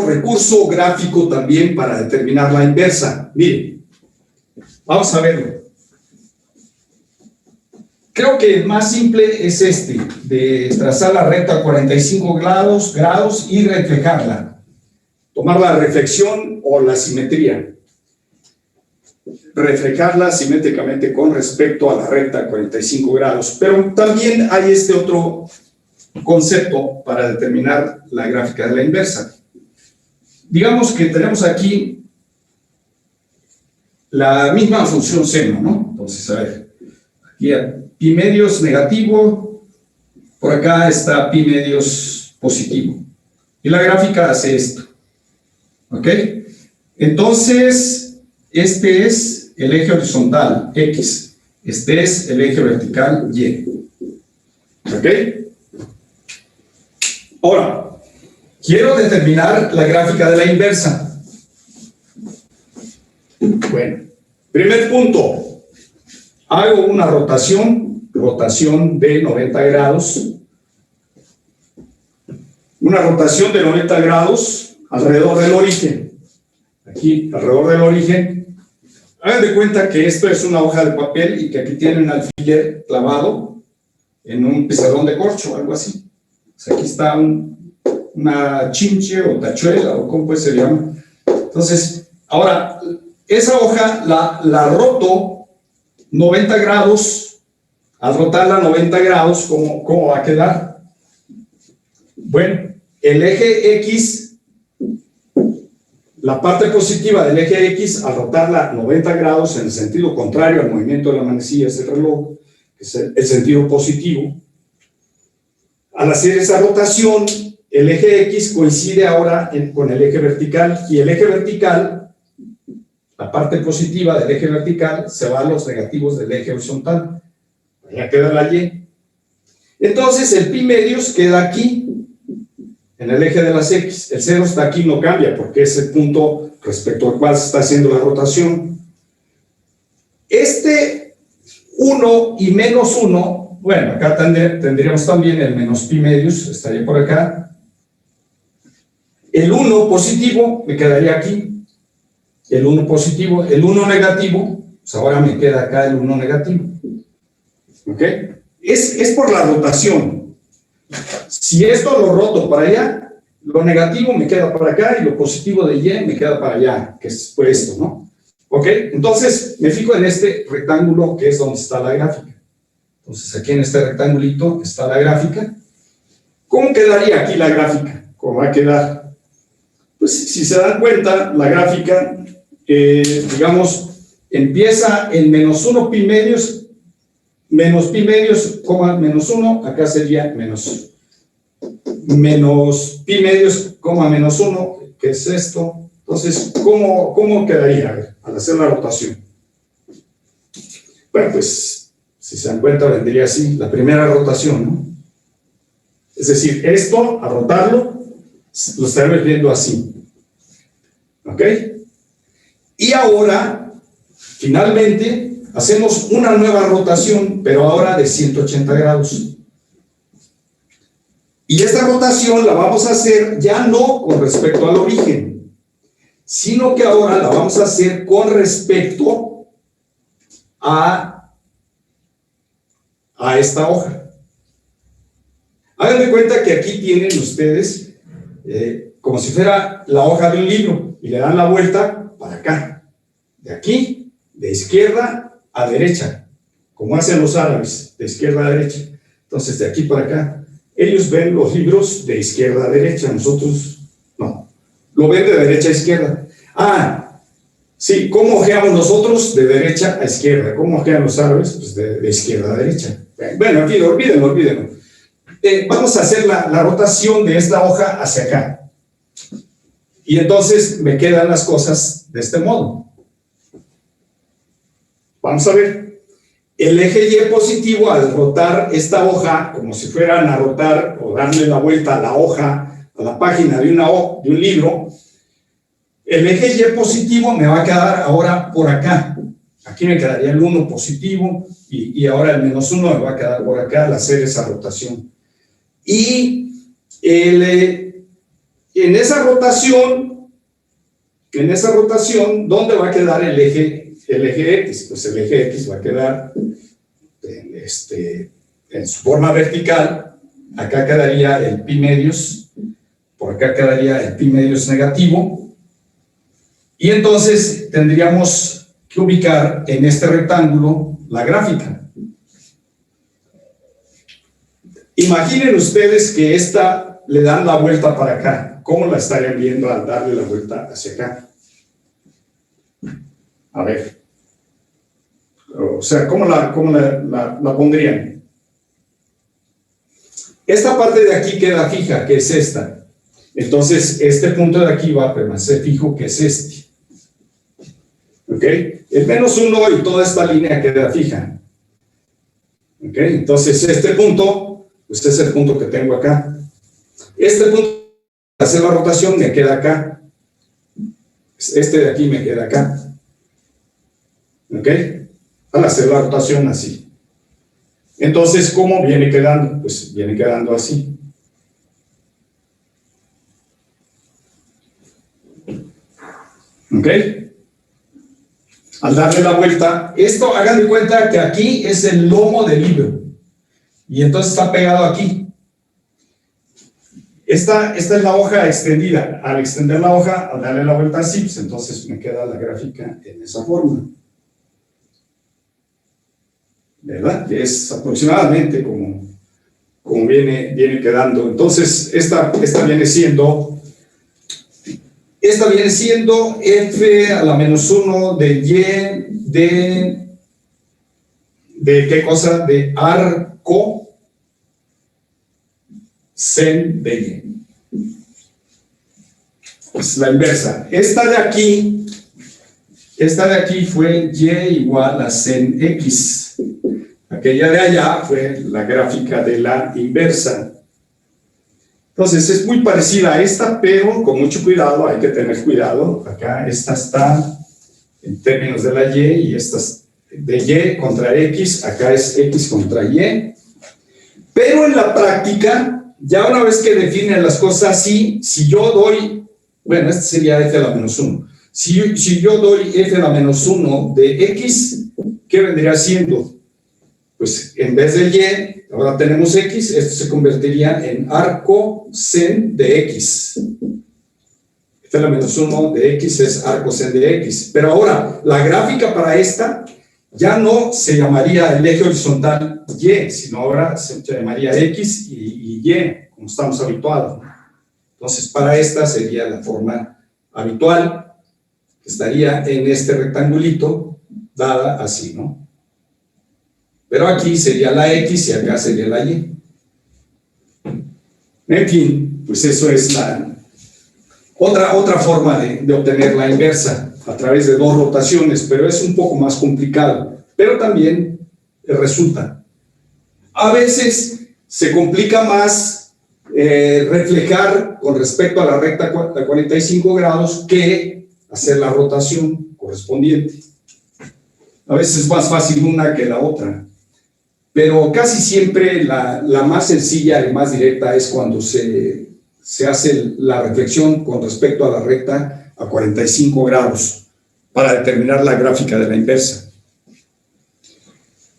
recurso gráfico también para determinar la inversa. Miren, vamos a verlo. Creo que el más simple es este, de trazar la recta a 45 grados y reflejarla. Tomar la reflexión o la simetría. Reflejarla simétricamente con respecto a la recta a 45 grados. Pero también hay este otro concepto para determinar la gráfica de la inversa. Digamos que tenemos aquí la misma función seno, ¿no? Entonces, a ver, aquí pi medios negativo, por acá está pi medios positivo. Y la gráfica hace esto. ¿Ok? Entonces, este es el eje horizontal, X. Este es el eje vertical, Y. ¿Ok? Ahora, quiero determinar la gráfica de la inversa. Bueno, primer punto. Hago una rotación de 90 grados. Una rotación de 90 grados alrededor del origen. Aquí, alrededor del origen. Hagan de cuenta que esto es una hoja de papel y que aquí tienen un alfiler clavado en un pizarrón de corcho, algo así. O sea, aquí está una chinche o tachuela o cómo pues se llama. Entonces, ahora, esa hoja la roto 90 grados. Al rotarla 90 grados, ¿cómo va a quedar? Bueno, el eje X, la parte positiva del eje X, al rotarla 90 grados en el sentido contrario al movimiento de la manecilla del reloj, que es el sentido positivo, al hacer esa rotación, el eje X coincide ahora con el eje vertical, y el eje vertical, la parte positiva del eje vertical, se va a los negativos del eje horizontal. Ya queda la Y. Entonces el pi medios queda aquí, en el eje de las X. El 0 está aquí, no cambia, porque es el punto respecto al cual se está haciendo la rotación. Este 1 y menos 1, bueno, acá tendríamos también el menos pi medios, estaría por acá. El 1 positivo me quedaría aquí. El 1 positivo, el 1 negativo, pues ahora me queda acá el 1 negativo. ¿Ok? Es por la rotación. Si esto lo roto para allá, lo negativo me queda para acá y lo positivo de Y me queda para allá, que es por esto, ¿no? ¿Ok? Entonces, me fijo en este rectángulo que es donde está la gráfica. Entonces, aquí en este rectangulito está la gráfica. ¿Cómo quedaría aquí la gráfica? ¿Cómo va a quedar? Pues, si se dan cuenta, la gráfica, digamos, empieza en menos 1 pi medios, menos 1, acá sería menos pi medios, menos 1, que es esto. Entonces, ¿cómo quedaría? A ver, al hacer la rotación. Bueno, pues, si se dan cuenta, vendría así, la primera rotación, ¿no? Es decir, esto, al rotarlo, lo estaremos viendo así. ¿Ok? Y ahora, finalmente, hacemos una nueva rotación, pero ahora de 180 grados. Y esta rotación la vamos a hacer ya no con respecto al origen, sino que ahora la vamos a hacer con respecto a esta hoja. Hagan de cuenta que aquí tienen ustedes como si fuera la hoja de un libro y le dan la vuelta para acá, de aquí, de izquierda a derecha, como hacen los árabes, de izquierda a derecha. Entonces, de aquí para acá, ellos ven los libros de izquierda a derecha, nosotros no, lo ven de derecha a izquierda. Sí, ¿cómo ojeamos nosotros? De derecha a izquierda. ¿Cómo ojean los árabes? Pues de izquierda a derecha. Bueno, aquí, olvídenlo. Vamos a hacer la rotación de esta hoja hacia acá. Y entonces me quedan las cosas de este modo. Vamos a ver. El eje Y positivo, al rotar esta hoja, como si fueran a rotar o darle la vuelta a la hoja, a la página de un libro, el eje Y positivo me va a quedar ahora por acá. Aquí me quedaría el 1 positivo y ahora el -1 me va a quedar por acá al hacer esa rotación. Y en esa rotación, ¿dónde va a quedar el eje X? Pues el eje X va a quedar en su forma vertical. Acá quedaría el pi medios, por acá quedaría el pi medios negativo. Y entonces tendríamos que ubicar en este rectángulo la gráfica. Imaginen ustedes que esta le dan la vuelta para acá. ¿Cómo la estarían viendo al darle la vuelta hacia acá? A ver. O sea, ¿cómo la pondrían? Esta parte de aquí queda fija, que es esta. Entonces, este punto de aquí va a permanecer fijo, que es este. ¿Ok? El -1 y toda esta línea queda fija. ¿Ok? Entonces, este punto, pues es el punto que tengo acá. Este punto, al hacer la rotación, me queda acá. Este de aquí me queda acá. ¿Ok? Al hacer la rotación así. Entonces, ¿cómo viene quedando? Pues viene quedando así. ¿Ok? Al darle la vuelta, esto, hagan de cuenta que aquí es el lomo del libro. Y entonces está pegado aquí. Esta es la hoja extendida. Al extender la hoja, al darle la vuelta así, pues entonces me queda la gráfica en esa forma. ¿Verdad? Que es aproximadamente como viene quedando. Entonces, esta viene siendo f a la -1 de y de ¿qué cosa? De arco sen de y. Es la inversa. Esta de aquí fue y igual a sen x. Aquella de allá fue la gráfica de la inversa. Entonces es muy parecida a esta, pero con mucho cuidado, hay que tener cuidado. Acá esta está en términos de la y esta es de y contra x, acá es x contra y. Pero en la práctica, ya una vez que definen las cosas así, si yo doy, bueno, este sería f a la -1. Si yo doy f a la -1 de x, ¿qué vendría siendo? Pues en vez de y, ahora tenemos x, esto se convertiría en arco sen de x. F a la -1 de x es arco sen de x. Pero ahora, la gráfica para esta ya no se llamaría el eje horizontal y, sino ahora se llamaría x y y, como estamos habituados. Entonces, para esta sería la forma habitual, que estaría en este rectangulito, dada así, ¿no? Pero aquí sería la X y acá sería la Y. En fin, pues eso es la otra forma de obtener la inversa, a través de dos rotaciones, pero es un poco más complicado. Pero también resulta. A veces se complica más reflejar con respecto a la recta a 45 grados que hacer la rotación correspondiente. A veces es más fácil una que la otra. pero casi siempre la más sencilla y más directa es cuando se hace la reflexión con respecto a la recta a 45 grados para determinar la gráfica de la inversa.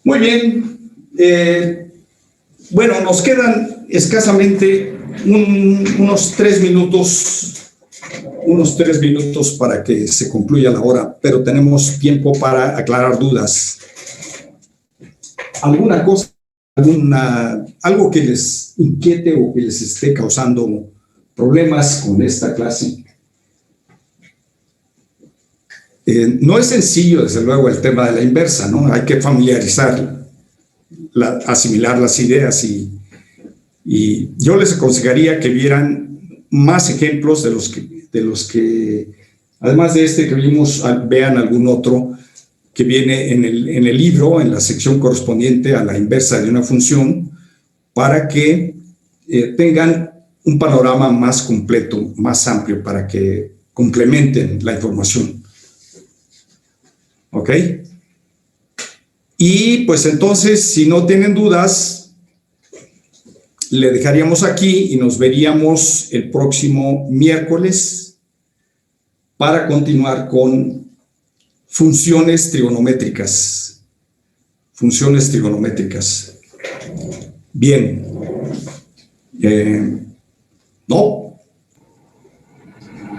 Muy bien. Bueno, nos quedan escasamente unos 3 minutos para que se concluya la hora, pero tenemos tiempo para aclarar dudas. ¿Alguna cosa, algo que les inquiete o que les esté causando problemas con esta clase? No es sencillo, desde luego, el tema de la inversa, ¿no? Hay que familiarizar, asimilar las ideas y yo les aconsejaría que vieran más ejemplos de los que además de este que vimos, vean algún otro que viene en el libro, en la sección correspondiente a la inversa de una función, para que tengan un panorama más completo, más amplio, para que complementen la información. ¿Ok? Y pues entonces, si no tienen dudas, le dejaríamos aquí y nos veríamos el próximo miércoles para continuar con funciones trigonométricas. Funciones trigonométricas. Bien. ¿No?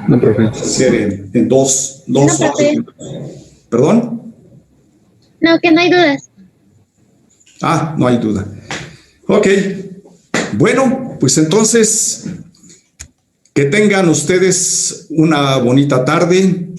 No, profe. Ser en dos. profe. ¿Perdón? No, que no hay dudas. Ah, no hay duda. Ok. Bueno, pues entonces, que tengan ustedes una bonita tarde.